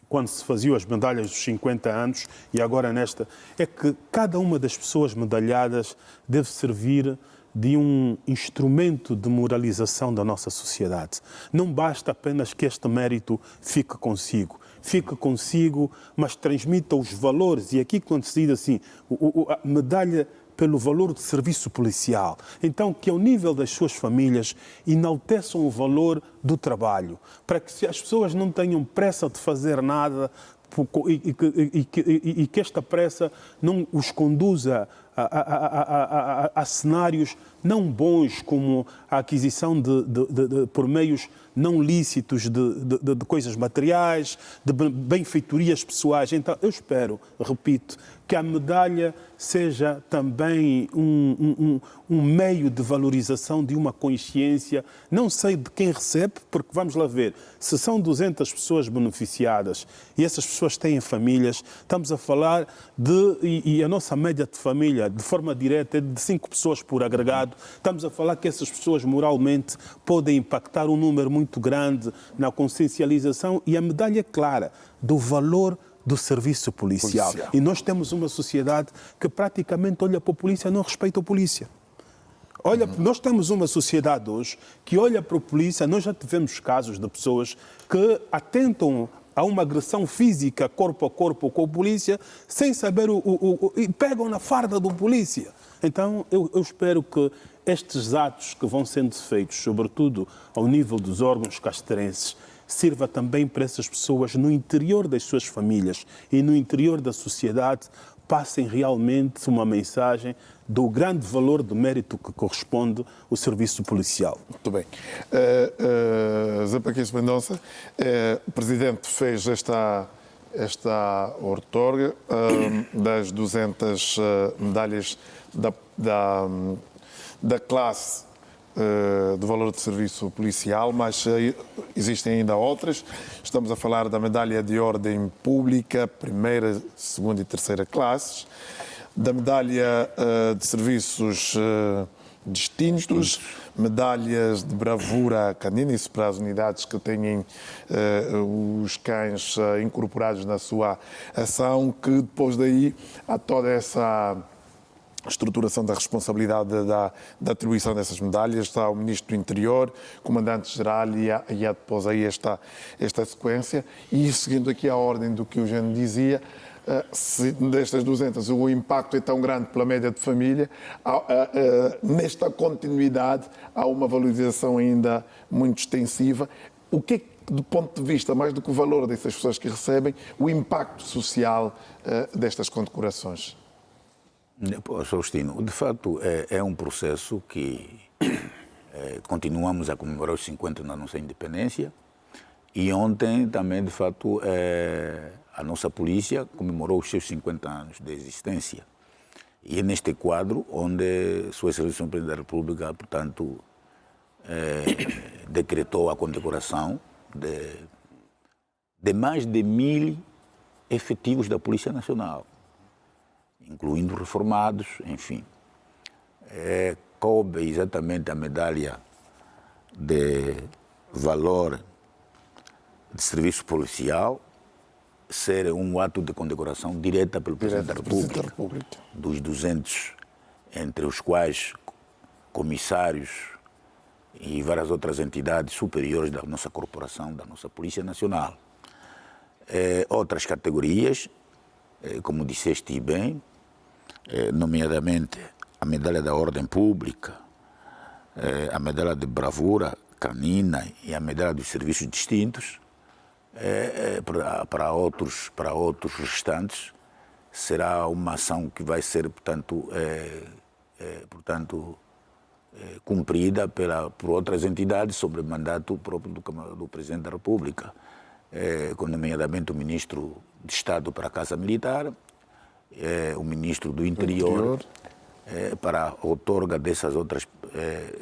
quando se faziam as medalhas dos 50 anos, e agora nesta, é que cada uma das pessoas medalhadas deve servir de um instrumento de moralização da nossa sociedade. Não basta apenas que este mérito fique consigo, mas transmita os valores. E aqui quando se diz assim, a medalha pelo valor do serviço policial. Então, que ao nível das suas famílias enalteçam o valor do trabalho, para que as pessoas não tenham pressa de fazer nada e que esta pressa não os conduza a cenários não bons, como a aquisição por meios não lícitos de coisas materiais, de benfeitorias pessoais. Então, eu espero, repito, que a medalha seja também um meio de valorização de uma consciência, não sei de quem recebe, porque vamos lá ver, se são 200 pessoas beneficiadas e essas pessoas têm famílias, estamos a falar e a nossa média de família, de forma direta, é de 5 pessoas por agregado. Estamos a falar que essas pessoas moralmente podem impactar um número muito grande na consciencialização, e a medalha é clara do valor do serviço policial. E nós temos uma sociedade que praticamente olha para a polícia e não respeita a polícia. Olha, nós temos uma sociedade hoje que olha para a polícia. Nós já tivemos casos de pessoas que atentam a uma agressão física corpo a corpo com a polícia sem saber e pegam na farda do polícia. Então, eu espero que estes atos que vão sendo feitos, sobretudo ao nível dos órgãos castrenses, sirva também para essas pessoas no interior das suas famílias e no interior da sociedade, passem realmente uma mensagem do grande valor de mérito que corresponde ao serviço policial. Muito bem. Zé Paquis Mendonça, o Presidente fez esta outorga das 200 medalhas da classe de valor de serviço policial, mas existem ainda outras. Estamos a falar da medalha de ordem pública, primeira, segunda e terceira classes, da medalha de serviços distintos, medalhas de bravura canina, isso para as unidades que têm os cães incorporados na sua ação, que depois daí há toda essa estruturação da responsabilidade da atribuição dessas medalhas. Está o Ministro do Interior, Comandante-Geral, e há depois aí esta sequência. E seguindo aqui a ordem do que o Eugênio dizia, se destas 200 o impacto é tão grande pela média de família, nesta continuidade há uma valorização ainda muito extensiva. O que é, do ponto de vista, mais do que o valor dessas pessoas que recebem, o impacto social destas condecorações? Faustino, de facto é um processo que continuamos a comemorar os 50 anos da nossa independência, e ontem também, de facto, a nossa polícia comemorou os seus 50 anos de existência. E é neste quadro onde a Sua Excelência Presidente da República, portanto, decretou a condecoração de mais de 1000 efetivos da Polícia Nacional, incluindo reformados, enfim. Coube exatamente a medalha de valor de serviço policial ser um ato de condecoração direta pelo Presidente da República, dos 200, entre os quais comissários e várias outras entidades superiores da nossa corporação, da nossa Polícia Nacional. Outras categorias, como disseste bem, nomeadamente a medalha da ordem pública, a medalha de bravura canina e a medalha dos serviços distintos, para outros restantes, será uma ação que vai ser, portanto, cumprida por outras entidades sob mandato próprio do Presidente da República, nomeadamente o Ministro de Estado para a Casa Militar, o Ministro do Interior, para a outorga dessas outras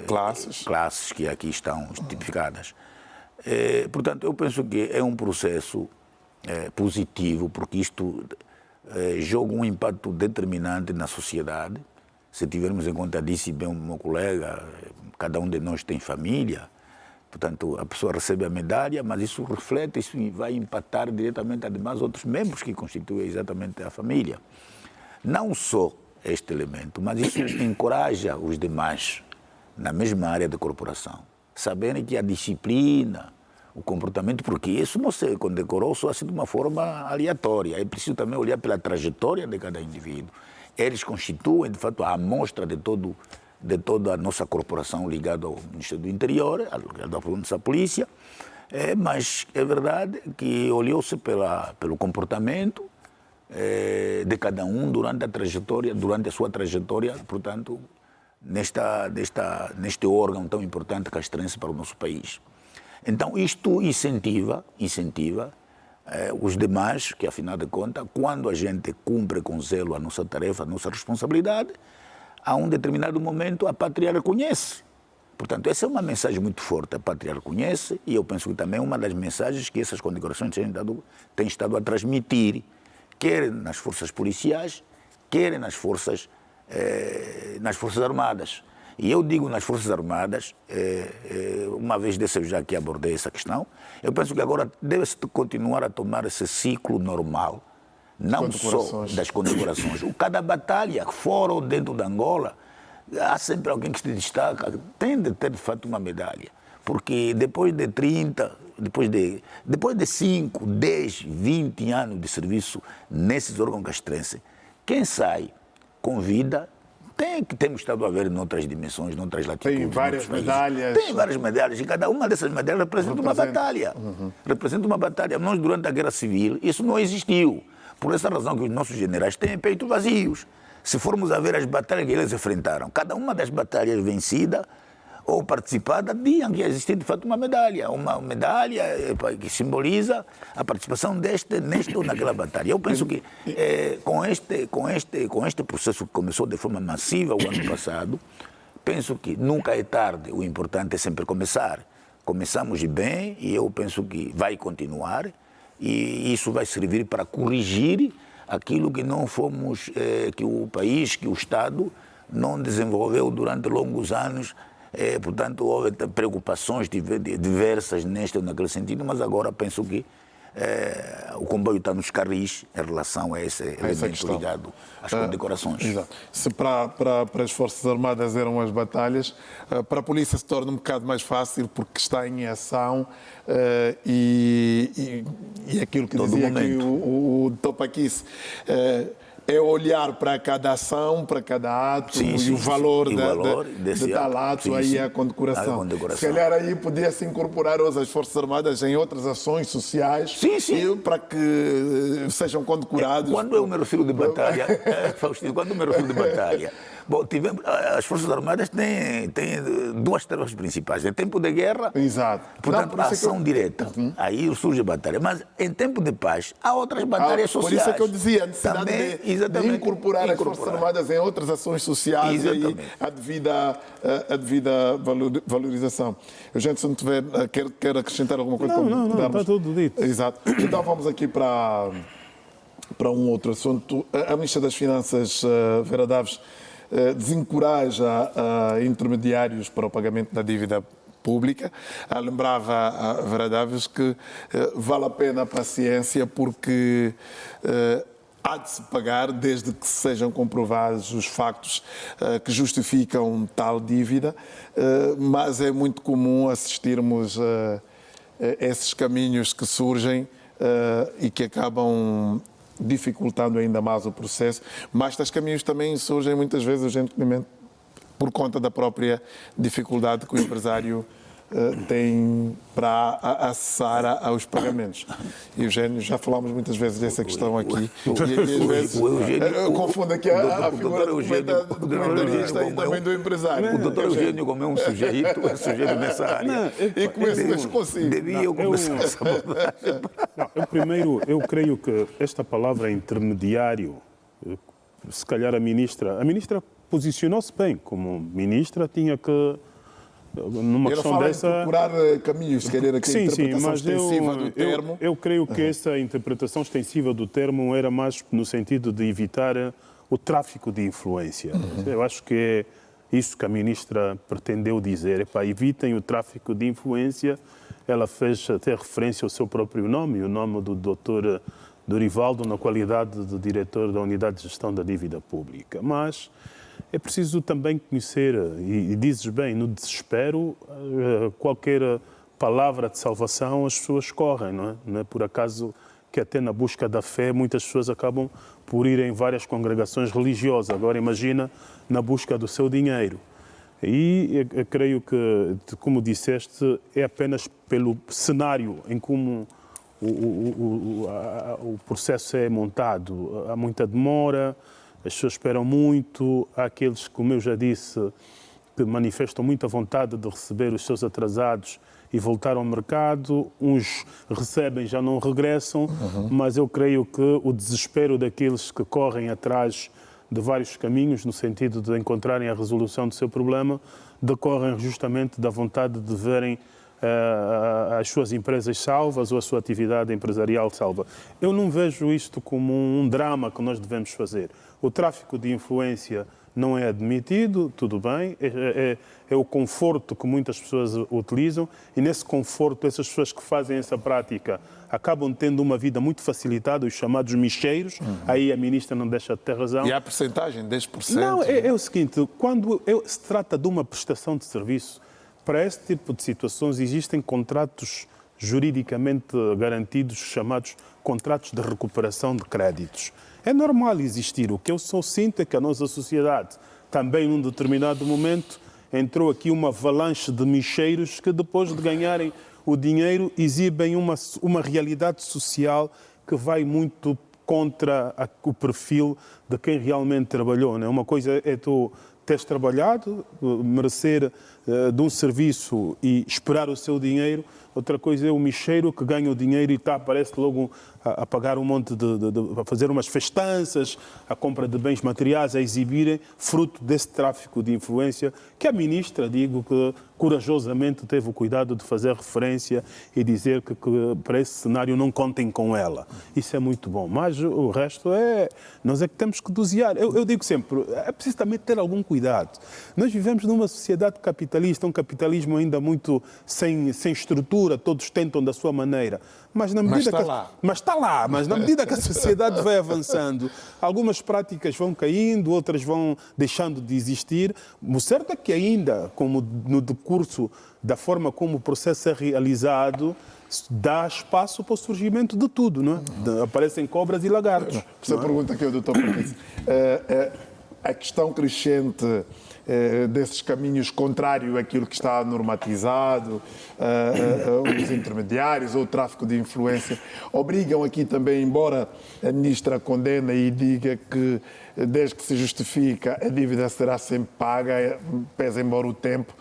classes que aqui estão tipificadas. Portanto, eu penso que é um processo positivo, porque isto joga um impacto determinante na sociedade. Se tivermos em conta, disse bem o meu colega, cada um de nós tem família, portanto, a pessoa recebe a medalha, mas isso reflete, isso vai impactar diretamente ademais outros membros que constituem exatamente a família. Não só este elemento, mas isso encoraja os demais na mesma área de corporação, saberem que a disciplina, o comportamento, porque isso não se condecorou só assim de uma forma aleatória, é preciso também olhar pela trajetória de cada indivíduo. Eles constituem, de fato, a amostra de toda a nossa corporação ligada ao Ministério do Interior, ligada à nossa polícia, mas é verdade que olhou-se pelo comportamento, de cada um durante a sua trajetória, portanto, neste órgão tão importante castrense para o nosso país. Então, isto incentiva os demais, que afinal de contas, quando a gente cumpre com zelo a nossa tarefa, a nossa responsabilidade, a um determinado momento a pátria reconhece. Portanto, essa é uma mensagem muito forte, a pátria reconhece, e eu penso que também é uma das mensagens que essas condecorações têm estado a transmitir, quer nas forças policiais, quer nas forças armadas. E eu digo nas Forças Armadas, uma vez desse eu já aqui abordei essa questão, eu penso que agora deve-se continuar a tomar esse ciclo normal, não só das condecorações. Cada batalha, fora ou dentro de Angola, há sempre alguém que se destaca, tem de ter de fato uma medalha. Porque depois de 30, depois de 5, 10, 20 anos de serviço nesses órgãos castrenses, quem sai com vida temos estado a ver noutras dimensões, noutras latitudes. Tem várias medalhas. Tem várias medalhas e cada uma dessas medalhas representa uma batalha. Representa uma batalha. Nós, durante a Guerra Civil, isso não existiu. Por essa razão que os nossos generais têm peito vazios. Se formos a ver as batalhas que eles enfrentaram, cada uma das batalhas vencida ou participada, diziam que existia de fato uma medalha que simboliza a participação nesta ou naquela batalha. Eu penso que com este processo que começou de forma massiva o ano passado, penso que nunca é tarde, o importante é sempre começar. Começamos bem e eu penso que vai continuar e isso vai servir para corrigir aquilo que não fomos, que o país, que o Estado não desenvolveu durante longos anos. Portanto, houve preocupações diversas neste ou naquele sentido, mas agora penso que o comboio está nos carris em relação a esse elemento ligado às condecorações. Exato. Se para as Forças Armadas eram as batalhas, para a polícia se torna um bocado mais fácil porque está em ação e aquilo que todo dizia momento. aqui o Topaquice, é olhar para cada ação, para cada ato e o valor de tal ato, aí a condecoração. Se calhar aí podia-se incorporar hoje as Forças Armadas em outras ações sociais para que sejam condecorados. Quando eu me refiro de batalha, Faustino, quando eu me refiro de batalha, bom, as Forças Armadas têm duas tarefas principais. Em tempo de guerra, portanto, a ação direta. Aí surge a batalha. Mas em tempo de paz, há outras batalhas sociais. Por isso é que eu dizia, a necessidade de incorporar as Forças Armadas em outras ações sociais e aí a devida valorização. Eugênio, se não tiver, quer acrescentar alguma coisa? Não, está tudo dito. Exato. Então vamos aqui para um outro assunto. A Ministra das Finanças, Vera Daves, desencoraja intermediários para o pagamento da dívida pública. Lembrava a Vera Daves que vale a pena a paciência porque há de se pagar desde que sejam comprovados os factos que justificam tal dívida, mas é muito comum assistirmos a esses caminhos que surgem e que acabam dificultando ainda mais o processo, mas estes caminhos também surgem muitas vezes urgentemente por conta da própria dificuldade que o empresário tem para acessar aos pagamentos. E Eugênio, já falámos muitas vezes dessa questão aqui. E às vezes eu confundo aqui a figura do documentarista e também do empresário. O doutor Eugênio, como é um sujeito, nessa área. E começo consigo. Devia eu começar essa abordagem. Eu creio que esta palavra intermediário, se calhar a ministra posicionou-se bem como ministra, tinha que numa questão dessa procurar caminhos, se querer aqui a interpretação extensiva do termo. Eu creio que essa interpretação extensiva do termo era mais no sentido de evitar o tráfico de influência. Eu acho que é isso que a ministra pretendeu dizer. Evitem o tráfico de influência. Ela fez até referência ao seu próprio nome, o nome do Dr. Dorivaldo, na qualidade de diretor da Unidade de Gestão da Dívida Pública. Mas é preciso também conhecer, e dizes bem, no desespero, qualquer palavra de salvação as pessoas correm, não é por acaso que até na busca da fé muitas pessoas acabam por ir em várias congregações religiosas. Agora imagina na busca do seu dinheiro. E eu creio que, como disseste, é apenas pelo cenário em como o processo é montado, há muita demora, as pessoas esperam muito, há aqueles, como eu já disse, que manifestam muita vontade de receber os seus atrasados e voltar ao mercado, uns recebem, já não regressam, mas eu creio que o desespero daqueles que correm atrás de vários caminhos, no sentido de encontrarem a resolução do seu problema, decorrem justamente da vontade de verem as suas empresas salvas ou a sua atividade empresarial salva. Eu não vejo isto como um drama que nós devemos fazer. O tráfico de influência não é admitido, tudo bem, é o conforto que muitas pessoas utilizam e nesse conforto essas pessoas que fazem essa prática acabam tendo uma vida muito facilitada, os chamados micheiros, aí a ministra não deixa de ter razão. E a percentagem, 10%? Não, é o seguinte, quando se trata de uma prestação de serviço, para esse tipo de situações existem contratos juridicamente garantidos, chamados contratos de recuperação de créditos. É normal existir. O que eu só sinto é que a nossa sociedade, também num determinado momento, entrou aqui uma avalanche de micheiros que depois de ganharem o dinheiro exibem uma realidade social que vai muito contra o perfil de quem realmente trabalhou. Né? Uma coisa é tu teres trabalhado, merecer de um serviço e esperar o seu dinheiro. Outra coisa é o micheiro que ganha o dinheiro e parece logo a pagar um monte a fazer umas festanças, a compra de bens materiais, a exibirem, fruto desse tráfico de influência, que a ministra, digo, que corajosamente teve o cuidado de fazer referência e dizer que para esse cenário não contem com ela. Isso é muito bom. Mas o resto nós é que temos que dosear. Eu digo sempre, é preciso também ter algum cuidado. Nós vivemos numa sociedade capitalista, um capitalismo ainda muito sem estrutura, todos tentam da sua maneira. Mas na medida mas na medida que a sociedade vai avançando, algumas práticas vão caindo, outras vão deixando de existir. O certo é que ainda, como no decurso da forma como o processo é realizado, dá espaço para o surgimento de tudo, não é? Aparecem cobras e lagartos. Essa pergunta aqui, Dr. Patrício. A questão crescente desses caminhos contrário àquilo que está normatizado, os intermediários ou o tráfico de influência, obrigam aqui também, embora a ministra condena e diga que desde que se justifica a dívida será sempre paga, pesa embora o tempo,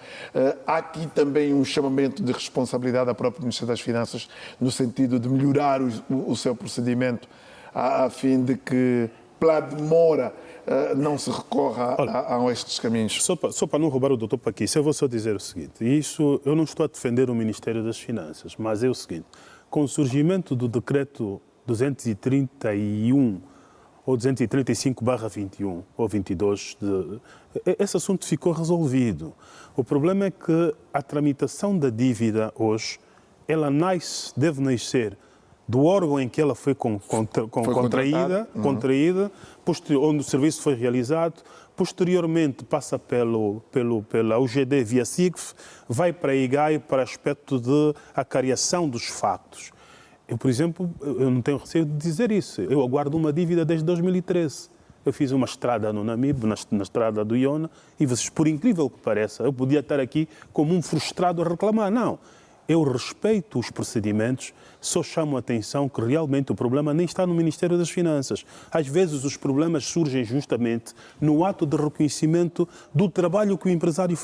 há aqui também um chamamento de responsabilidade à própria Ministra das Finanças no sentido de melhorar o seu procedimento a fim de que, pela demora, não se recorra a estes caminhos. Só para não roubar o doutor Paquice, eu vou só dizer o seguinte, isso eu não estou a defender o Ministério das Finanças, mas é o seguinte, com o surgimento do decreto 231 ou 235/21 ou 22, esse assunto ficou resolvido. O problema é que a tramitação da dívida hoje, ela deve nascer do órgão em que ela foi contraída, onde o serviço foi realizado, posteriormente passa pela UGD via SIGF, vai para a IGAI para aspecto de acariação dos factos. Eu, por exemplo, eu não tenho receio de dizer isso. Eu aguardo uma dívida desde 2013. Eu fiz uma estrada no Namibe, na estrada do Iona, e vocês, por incrível que pareça, eu podia estar aqui como um frustrado a reclamar. Não. Eu respeito os procedimentos, só chamo a atenção que realmente o problema nem está no Ministério das Finanças. Às vezes os problemas surgem justamente no ato de reconhecimento do trabalho que o empresário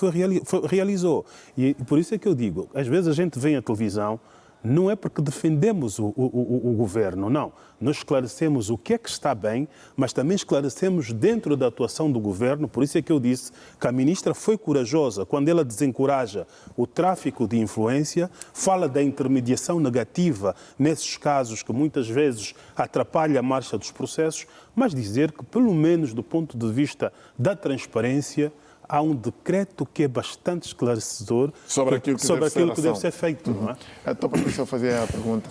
realizou. E por isso é que eu digo, às vezes a gente vê a televisão, não é porque defendemos o governo, não. Nós esclarecemos o que é que está bem, mas também esclarecemos dentro da atuação do governo. Por isso é que eu disse que a ministra foi corajosa quando ela desencoraja o tráfico de influência, fala da intermediação negativa nesses casos que muitas vezes atrapalha a marcha dos processos, mas dizer que, pelo menos do ponto de vista da transparência, há um decreto que é bastante esclarecedor sobre aquilo que deve ser feito. Não é? Então, para eu fazer a pergunta.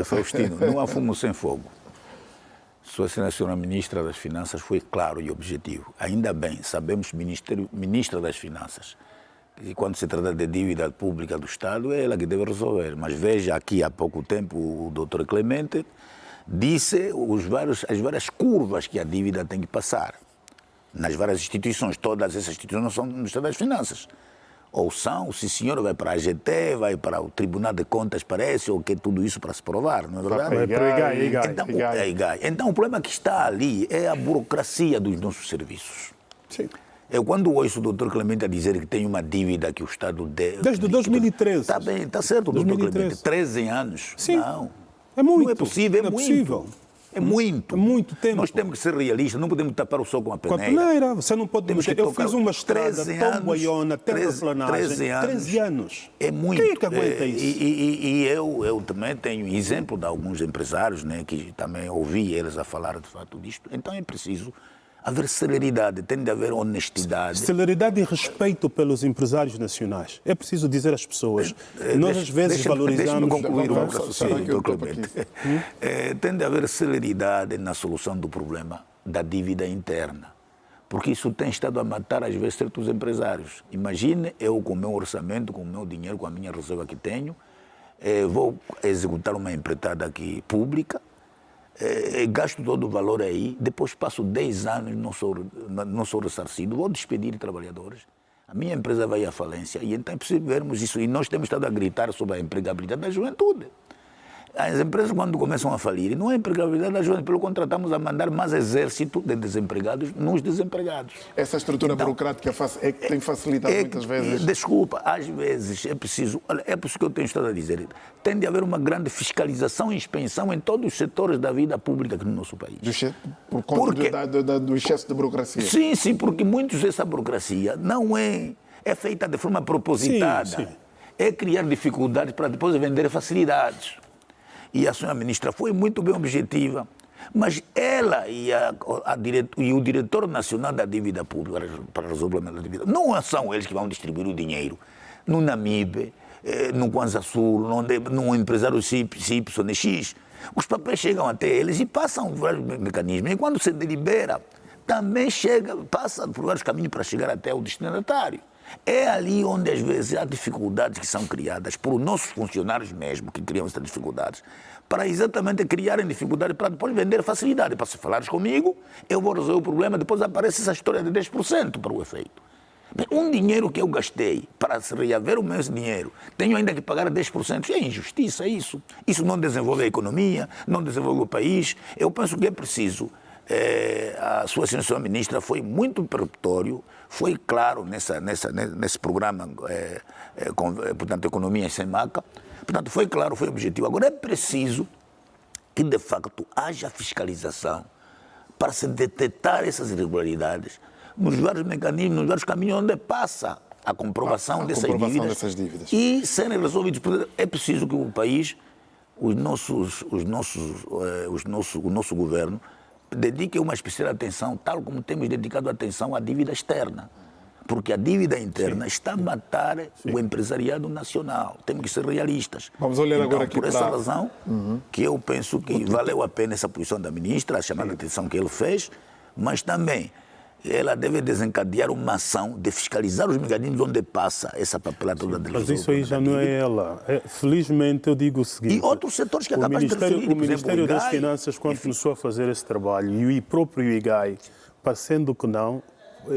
Faustino, não há fumo sem fogo. Sua Excelência, a Ministra das Finanças, foi claro e objetivo. Ainda bem, sabemos, Ministra das Finanças, que quando se trata de dívida pública do Estado, é ela que deve resolver. Mas veja aqui, há pouco tempo, o Dr. Clemente disse as várias curvas que a dívida tem que passar nas várias instituições. Todas essas instituições não são do Ministério das Finanças. Ou são, se o senhor vai para a AGT, vai para o Tribunal de Contas, parece, ou que tudo isso para se provar, não é verdade? Vai para o IGAI. Então, então, o problema que está ali é a burocracia dos nossos serviços. Sim. Eu, quando ouço o doutor Clemente a dizer que tem uma dívida que o Estado deve... Desde 2013. Está bem, está certo, doutor 2013. Clemente. 13 anos. Sim. Não. É muito. Não é possível, é muito. Possível. É muito. É muito tempo. Nós temos que ser realistas, não podemos tapar o sol com a Com a peneira. peneira, você não pode Temos dizer. que Eu tocar fiz uma estrada, 13 anos, Tomboiona, terraplanagem, 13 anos. É muito. Quem é que aguenta isso? E eu também tenho exemplo de alguns empresários, né, que também ouvi eles a falar de fato disto. Então é preciso haver celeridade, tem de haver honestidade. Celeridade e respeito pelos empresários nacionais. É preciso dizer às pessoas. Nós às vezes valorizamos... Deixa-me concluir o meu raciocínio, Vamos- doutor Clemente. Tem de haver celeridade na solução do problema da dívida interna. Porque isso tem estado a matar, às vezes, certos empresários. Imagine eu, com o meu orçamento, com o meu dinheiro, com a minha reserva que tenho, vou executar uma empreitada aqui pública, gasto todo o valor aí, depois passo 10 anos, não sou ressarcido, vou despedir trabalhadores, a minha empresa vai à falência, e então é preciso vermos isso, e nós temos estado a gritar sobre a empregabilidade da juventude. As empresas, quando começam a falir, não é empregabilidade da juventude, pelo contrário, estamos a mandar mais exército de desempregados nos desempregados. Essa estrutura burocrática é que tem facilitado muitas vezes. Desculpa, às vezes é preciso, olha, é por isso que eu tenho estado a dizer, tem de haver uma grande fiscalização e inspeção em todos os setores da vida pública aqui no nosso país. Por conta do excesso de burocracia. Sim, porque muitos dessa burocracia não é feita de forma propositada. Sim. É criar dificuldades para depois vender facilidades. E a senhora ministra foi muito bem objetiva, mas ela e o diretor nacional da dívida pública, para resolver o problema da dívida, não são eles que vão distribuir o dinheiro no Namibe, no Kwanza Sul, no empresário YX. Os papéis chegam até eles e passam por vários mecanismos. E quando se delibera, também passa por vários caminhos para chegar até o destinatário. É ali onde, às vezes, há dificuldades que são criadas por nossos funcionários mesmo, que criam essas dificuldades, para exatamente criarem dificuldades para depois vender facilidade. Para se falares comigo, eu vou resolver o problema, depois aparece essa história de 10% para o efeito. Bem, um dinheiro que eu gastei para se reaver o meu dinheiro, tenho ainda que pagar 10%. É injustiça isso. Isso não desenvolve a economia, não desenvolve o país. Eu penso que é preciso. A sua senhora ministra foi muito peremptório, foi claro nesse programa, portanto, Economia Sem Maca. Portanto, foi claro, foi objetivo. Agora é preciso que, de facto, haja fiscalização para se detectar essas irregularidades nos vários mecanismos, nos vários caminhos onde passa a comprovação dessas dívidas e serem resolvidos. É preciso que o país, o nosso governo, dedique uma especial atenção, tal como temos dedicado atenção à dívida externa. Porque a dívida interna está a matar o empresariado nacional. Temos que ser realistas. Vamos olhar agora aqui por essa razão, que eu penso que valeu a pena essa posição da ministra, a chamada atenção que ele fez, mas também ela deve desencadear uma ação de fiscalizar os mecanismos onde passa essa papelada toda de Mas isso aí já não é ela. Felizmente eu digo o seguinte... E outros setores que acabaram de referir, o Ministério das Finanças, quando começou a fazer esse trabalho, e o próprio IGAI, parecendo que não,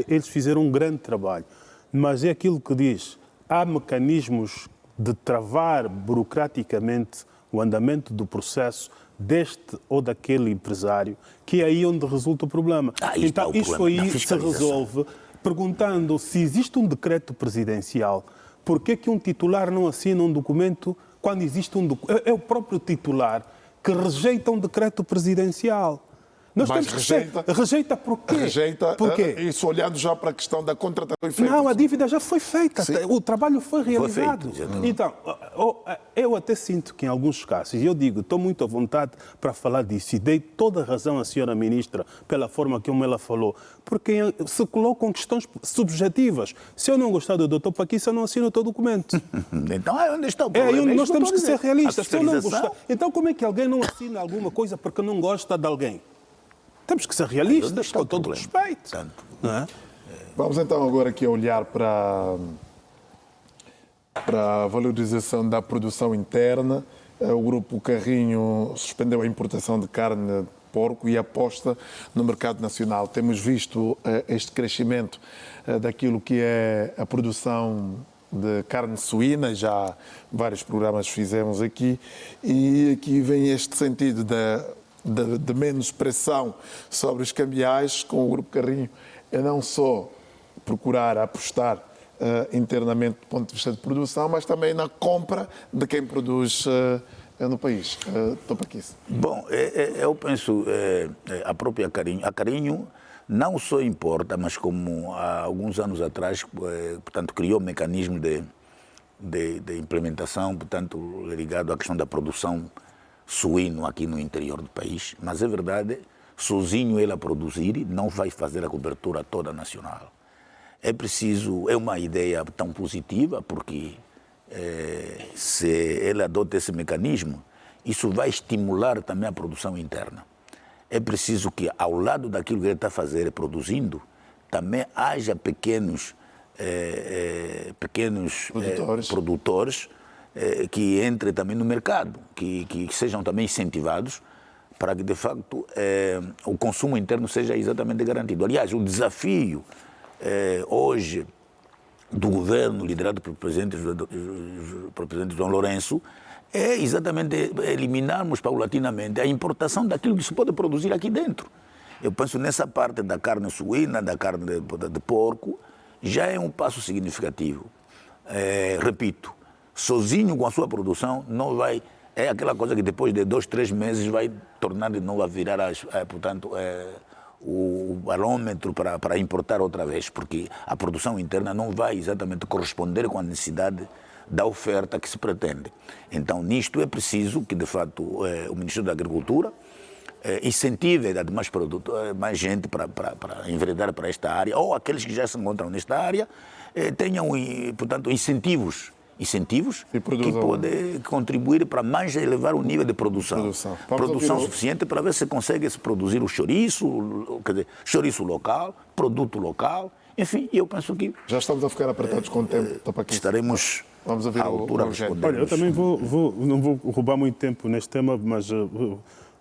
eles fizeram um grande trabalho. Mas é aquilo que diz, há mecanismos de travar burocraticamente o andamento do processo deste ou daquele empresário, que é aí onde resulta o problema. Então, isso aí se resolve perguntando se existe um decreto presidencial, por que um titular não assina um documento quando existe um documento? É o próprio titular que rejeita um decreto presidencial. Nós Mas temos rejeita por quê? Rejeita, por quê? Isso olhando já para a questão da contratação. Não, a dívida já foi feita, o trabalho foi realizado. Foi feito, então, eu até sinto que em alguns casos, e eu digo, estou muito à vontade para falar disso, e dei toda a razão à senhora ministra pela forma como ela falou, porque se colocam questões subjetivas. Se eu não gostar do doutor Paquissa, eu não assino o teu documento. Então, onde está o É problema? aí onde nós temos que ser realistas. Se eu não fiscalização... gostar, então como é que alguém não assina alguma coisa porque não gosta de alguém? Temos que ser realistas, com todo o respeito. Não é? Vamos então agora aqui olhar para a valorização da produção interna. O Grupo Carrinho suspendeu a importação de carne de porco e aposta no mercado nacional. Temos visto este crescimento daquilo que é a produção de carne suína, já vários programas fizemos aqui, e aqui vem este sentido de menos pressão sobre os cambiais. Com o Grupo Carrinho é não só procurar apostar internamente do ponto de vista de produção, mas também na compra de quem produz no país. Topaquice. Bom, eu penso a própria Carinho. A Carinho não só importa, mas como há alguns anos atrás, portanto, criou um mecanismo de implementação, portanto, ligado à questão da produção suíno aqui no interior do país. Mas é verdade, sozinho ele a produzir não vai fazer a cobertura toda nacional. É preciso, é uma ideia tão positiva, porque se ele adota esse mecanismo, isso vai estimular também a produção interna. É preciso que, ao lado daquilo que ele está fazendo, produzindo, também haja pequenos produtores que entrem também no mercado, que sejam também incentivados para que, de facto, o consumo interno seja exatamente garantido. Aliás, o desafio hoje do governo, liderado pelo presidente João Lourenço, é exatamente eliminarmos paulatinamente a importação daquilo que se pode produzir aqui dentro. Eu penso nessa parte da carne suína, da carne de porco, já é um passo significativo. Repito, sozinho com a sua produção não vai... É aquela coisa que depois de 2, 3 meses vai tornar de novo a virar, portanto, o barômetro para importar outra vez, porque a produção interna não vai exatamente corresponder com a necessidade da oferta que se pretende. Então, nisto é preciso que, de fato, o Ministério da Agricultura incentive mais gente para enveredar para esta área, ou aqueles que já se encontram nesta área tenham, portanto, incentivos que podem contribuir para mais elevar o nível de produção. Produção suficiente para ver se consegue se produzir o chouriço, quer dizer, chouriço local, produto local. Enfim, eu penso que... Já estamos a ficar apertados com o tempo. Estaremos Vamos ouvir à altura de responder. Olha, eu também não vou roubar muito tempo neste tema, mas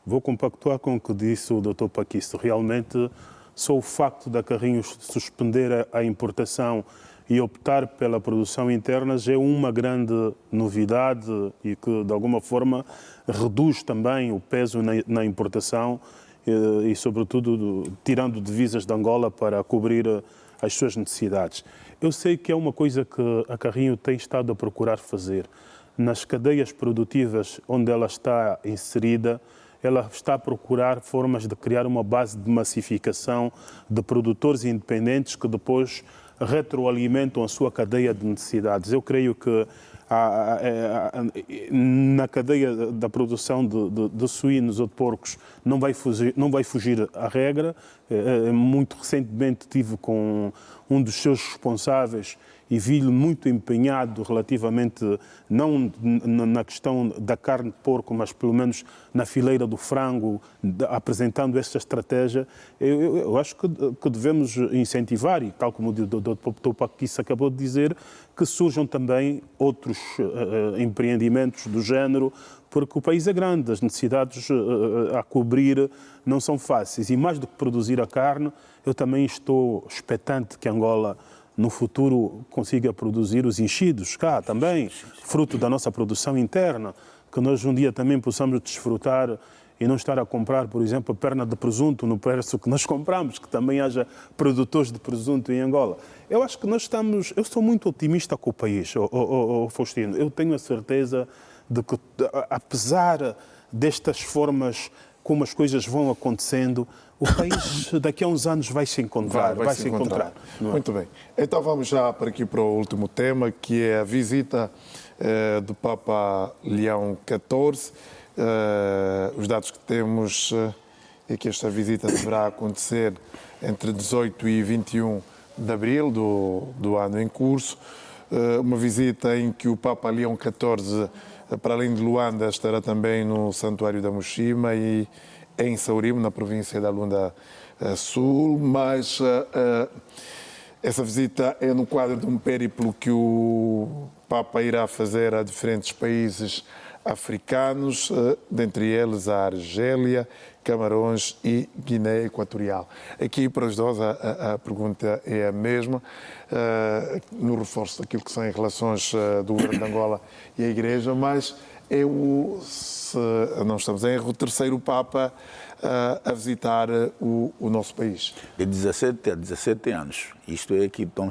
vou compactuar com o que disse o Dr. Paquisto. Realmente, só o facto da Carrinho suspender a importação e optar pela produção interna já é uma grande novidade e que, de alguma forma, reduz também o peso na importação e, sobretudo, tirando divisas de Angola para cobrir as suas necessidades. Eu sei que é uma coisa que a Carrinho tem estado a procurar fazer. Nas cadeias produtivas onde ela está inserida, ela está a procurar formas de criar uma base de massificação de produtores independentes que depois retroalimentam a sua cadeia de necessidades. Eu creio que na cadeia da produção de suínos ou de porcos não vai fugir à regra. Muito recentemente tive com um dos seus responsáveis e vi-lhe muito empenhado relativamente, não na questão da carne de porco, mas pelo menos na fileira do frango, apresentando esta estratégia. Eu acho que devemos incentivar, e tal como o Dr. Paquice acabou de dizer, que surjam também outros empreendimentos do género, porque o país é grande, as necessidades a cobrir não são fáceis. E mais do que produzir a carne, eu também estou expectante que Angola no futuro consiga produzir os enchidos cá também, fruto da nossa produção interna, que nós um dia também possamos desfrutar e não estar a comprar, por exemplo, a perna de presunto no preço que nós compramos, que também haja produtores de presunto em Angola. Eu acho que eu sou muito otimista com o país, Faustino. Eu tenho a certeza de que, apesar destas formas como as coisas vão acontecendo, o país daqui a uns anos vai se encontrar. Vai se encontrar. Muito bem. Então vamos já para aqui para o último tema, que é a visita do Papa Leão XIV. Os dados que temos é que esta visita deverá acontecer entre 18 e 21 de abril do ano em curso. Uma visita em que o Papa Leão XIV, para além de Luanda, estará também no Santuário da Moshima e em Saurimo, na província da Lunda Sul, mas essa visita é no quadro de um périplo que o Papa irá fazer a diferentes países africanos, dentre eles a Argélia, Camarões e Guiné Equatorial. Aqui, para os dois, a pergunta é a mesma, no reforço daquilo que são as relações do governo de Angola e a Igreja, mas é se não estamos em erro, o terceiro Papa a visitar o nosso país. De 17 a 17 anos. Isto é que então,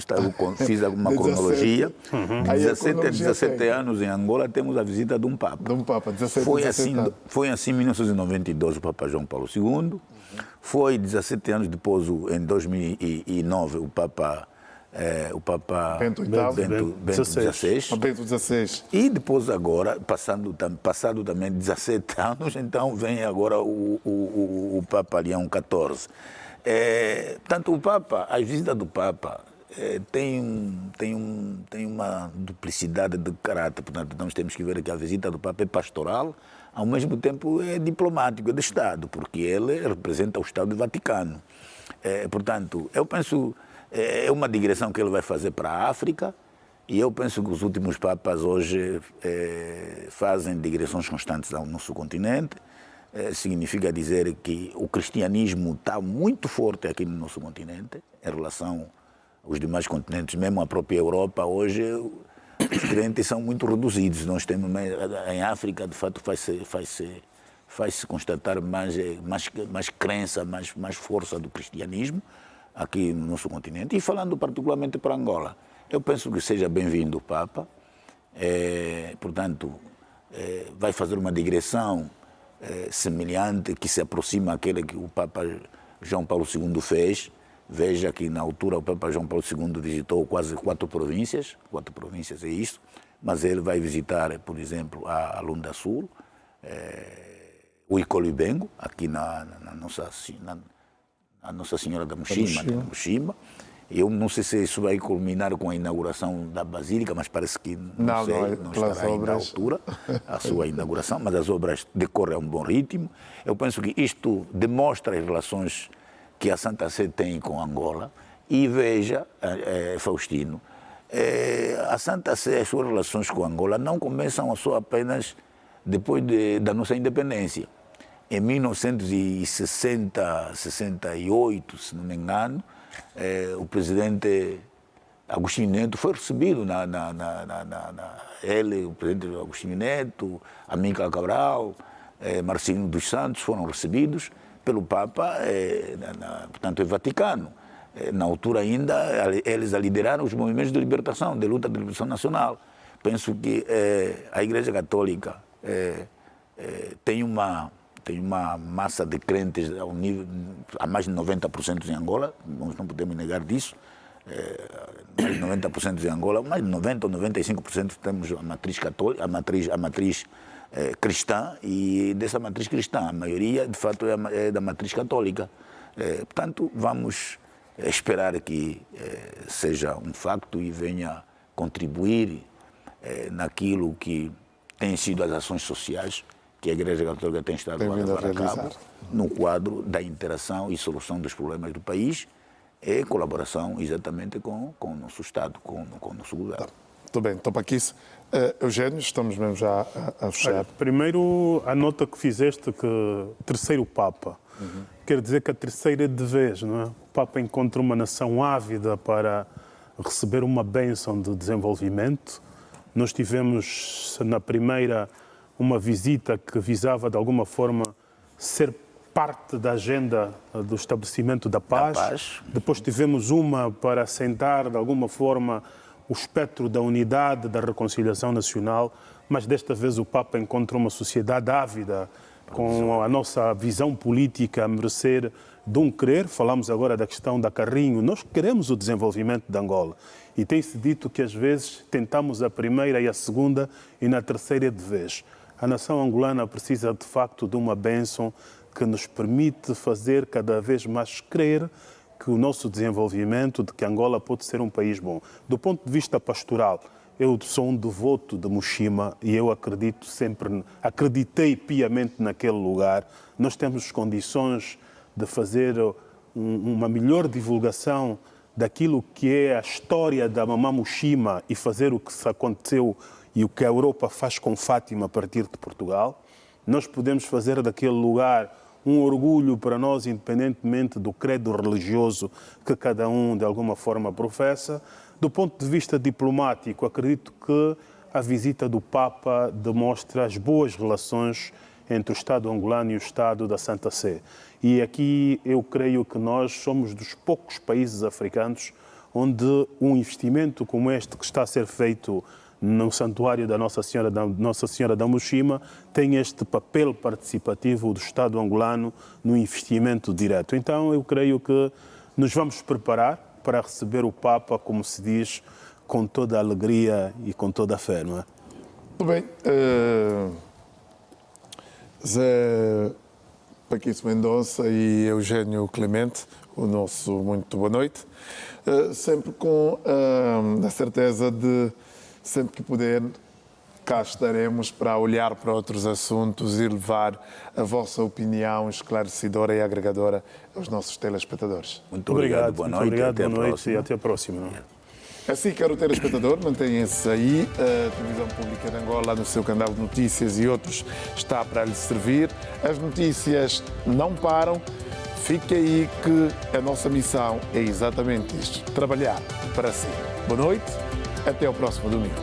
fiz alguma cronologia. De 17 a 17 anos em Angola temos a visita de um Papa. De um Papa, 17 Foi assim em 1992 o Papa João Paulo II. Foi 17 anos depois, em 2009, o Papa Bento XVI. E depois agora, passado também 17 anos, então vem agora o Papa Leão XIV. Portanto, o Papa, a visita do Papa tem uma duplicidade de caráter. Portanto, nós temos que ver que a visita do Papa é pastoral, ao mesmo tempo é diplomático, é de Estado, porque ele representa o Estado do Vaticano. Portanto, eu penso... É uma digressão que ele vai fazer para a África e eu penso que os últimos papas hoje fazem digressões constantes ao nosso continente. Significa dizer que o cristianismo está muito forte aqui no nosso continente em relação aos demais continentes, mesmo a própria Europa. Hoje os crentes são muito reduzidos. Nós temos em África, de fato, faz-se constatar mais crença, mais força do cristianismo aqui no nosso continente. E falando particularmente para Angola, eu penso que seja bem-vindo o Papa. Portanto, vai fazer uma digressão semelhante, que se aproxima àquele que o Papa João Paulo II fez. Veja que na altura o Papa João Paulo II visitou quase 4 províncias é isto, mas ele vai visitar, por exemplo, a Lunda Sul, o Icolibengo, aqui na Nossa Senhora da Mushima. Eu não sei se isso vai culminar com a inauguração da Basílica, mas parece que não estará ainda à altura a sua inauguração, mas as obras decorrem a um bom ritmo. Eu penso que isto demonstra as relações que a Santa Sé tem com Angola. E veja, Faustino, a Santa Sé, as suas relações com Angola não começam só apenas depois da nossa independência. Em 1968, se não me engano, o presidente Agostinho Neto foi recebido ele, o presidente Agostinho Neto, Amílcar Cabral, Marcelino dos Santos foram recebidos pelo Papa, portanto, é Vaticano. Na altura ainda, eles lideraram os movimentos de libertação, de luta de libertação nacional. Penso que a Igreja Católica tem uma massa de crentes ao nível, a mais de 90% em Angola, nós não podemos negar disso, mais de 90% em Angola, mais de 90% ou 95% temos a matriz católica, a matriz cristã, e dessa matriz cristã, a maioria, de fato, é da matriz católica. Portanto, vamos esperar que seja um facto e venha contribuir naquilo que têm sido as ações sociais que a Igreja Católica tem estado a levar a cabo no quadro da interação e solução dos problemas do país e colaboração exatamente com o nosso Estado, com o nosso governo. Muito bem, então para aqui, Eugênio, estamos mesmo já a fechar. Olha, primeiro, a nota que fizeste, que terceiro Papa, quer dizer que a terceira é de vez, não é? O Papa encontra uma nação ávida para receber uma bênção de desenvolvimento. Nós tivemos na primeira uma visita que visava, de alguma forma, ser parte da agenda do estabelecimento da paz. Depois tivemos uma para assentar, de alguma forma, o espectro da unidade, da reconciliação nacional, mas desta vez o Papa encontra uma sociedade ávida, com a nossa visão política a merecer de um querer. Falamos agora da questão da Carrinho. Nós queremos o desenvolvimento de Angola. E tem-se dito que, às vezes, tentamos a primeira e a segunda e na terceira é de vez. A nação angolana precisa, de facto, de uma bênção que nos permite fazer cada vez mais crer que o nosso desenvolvimento, de que Angola pode ser um país bom. Do ponto de vista pastoral, eu sou um devoto de Mushima e eu acreditei piamente naquele lugar. Nós temos condições de fazer uma melhor divulgação daquilo que é a história da Mamã Mushima e fazer o que se aconteceu e o que a Europa faz com Fátima a partir de Portugal. Nós podemos fazer daquele lugar um orgulho para nós, independentemente do credo religioso que cada um, de alguma forma, professa. Do ponto de vista diplomático, acredito que a visita do Papa demonstra as boas relações entre o Estado angolano e o Estado da Santa Sé. E aqui eu creio que nós somos dos poucos países africanos onde um investimento como este que está a ser feito no santuário da Nossa Senhora da Mushima tem este papel participativo do Estado angolano no investimento direto. Então eu creio que nos vamos preparar para receber o Papa, como se diz, com toda a alegria e com toda a fé, não é? Muito bem. Zé Paquito Mendonça e Eugênio Clemente, o nosso muito boa noite. Sempre com a certeza de, sempre que puder, cá estaremos para olhar para outros assuntos e levar a vossa opinião esclarecedora e agregadora aos nossos telespectadores. Muito obrigado, boa noite, Obrigado, boa noite e até a próxima. Assim, caro telespectador, mantenha-se aí. A Televisão Pública de Angola, no seu canal de notícias e outros, está para lhe servir. As notícias não param. Fique aí que a nossa missão é exatamente isto: trabalhar para si. Boa noite, até ao próximo domingo.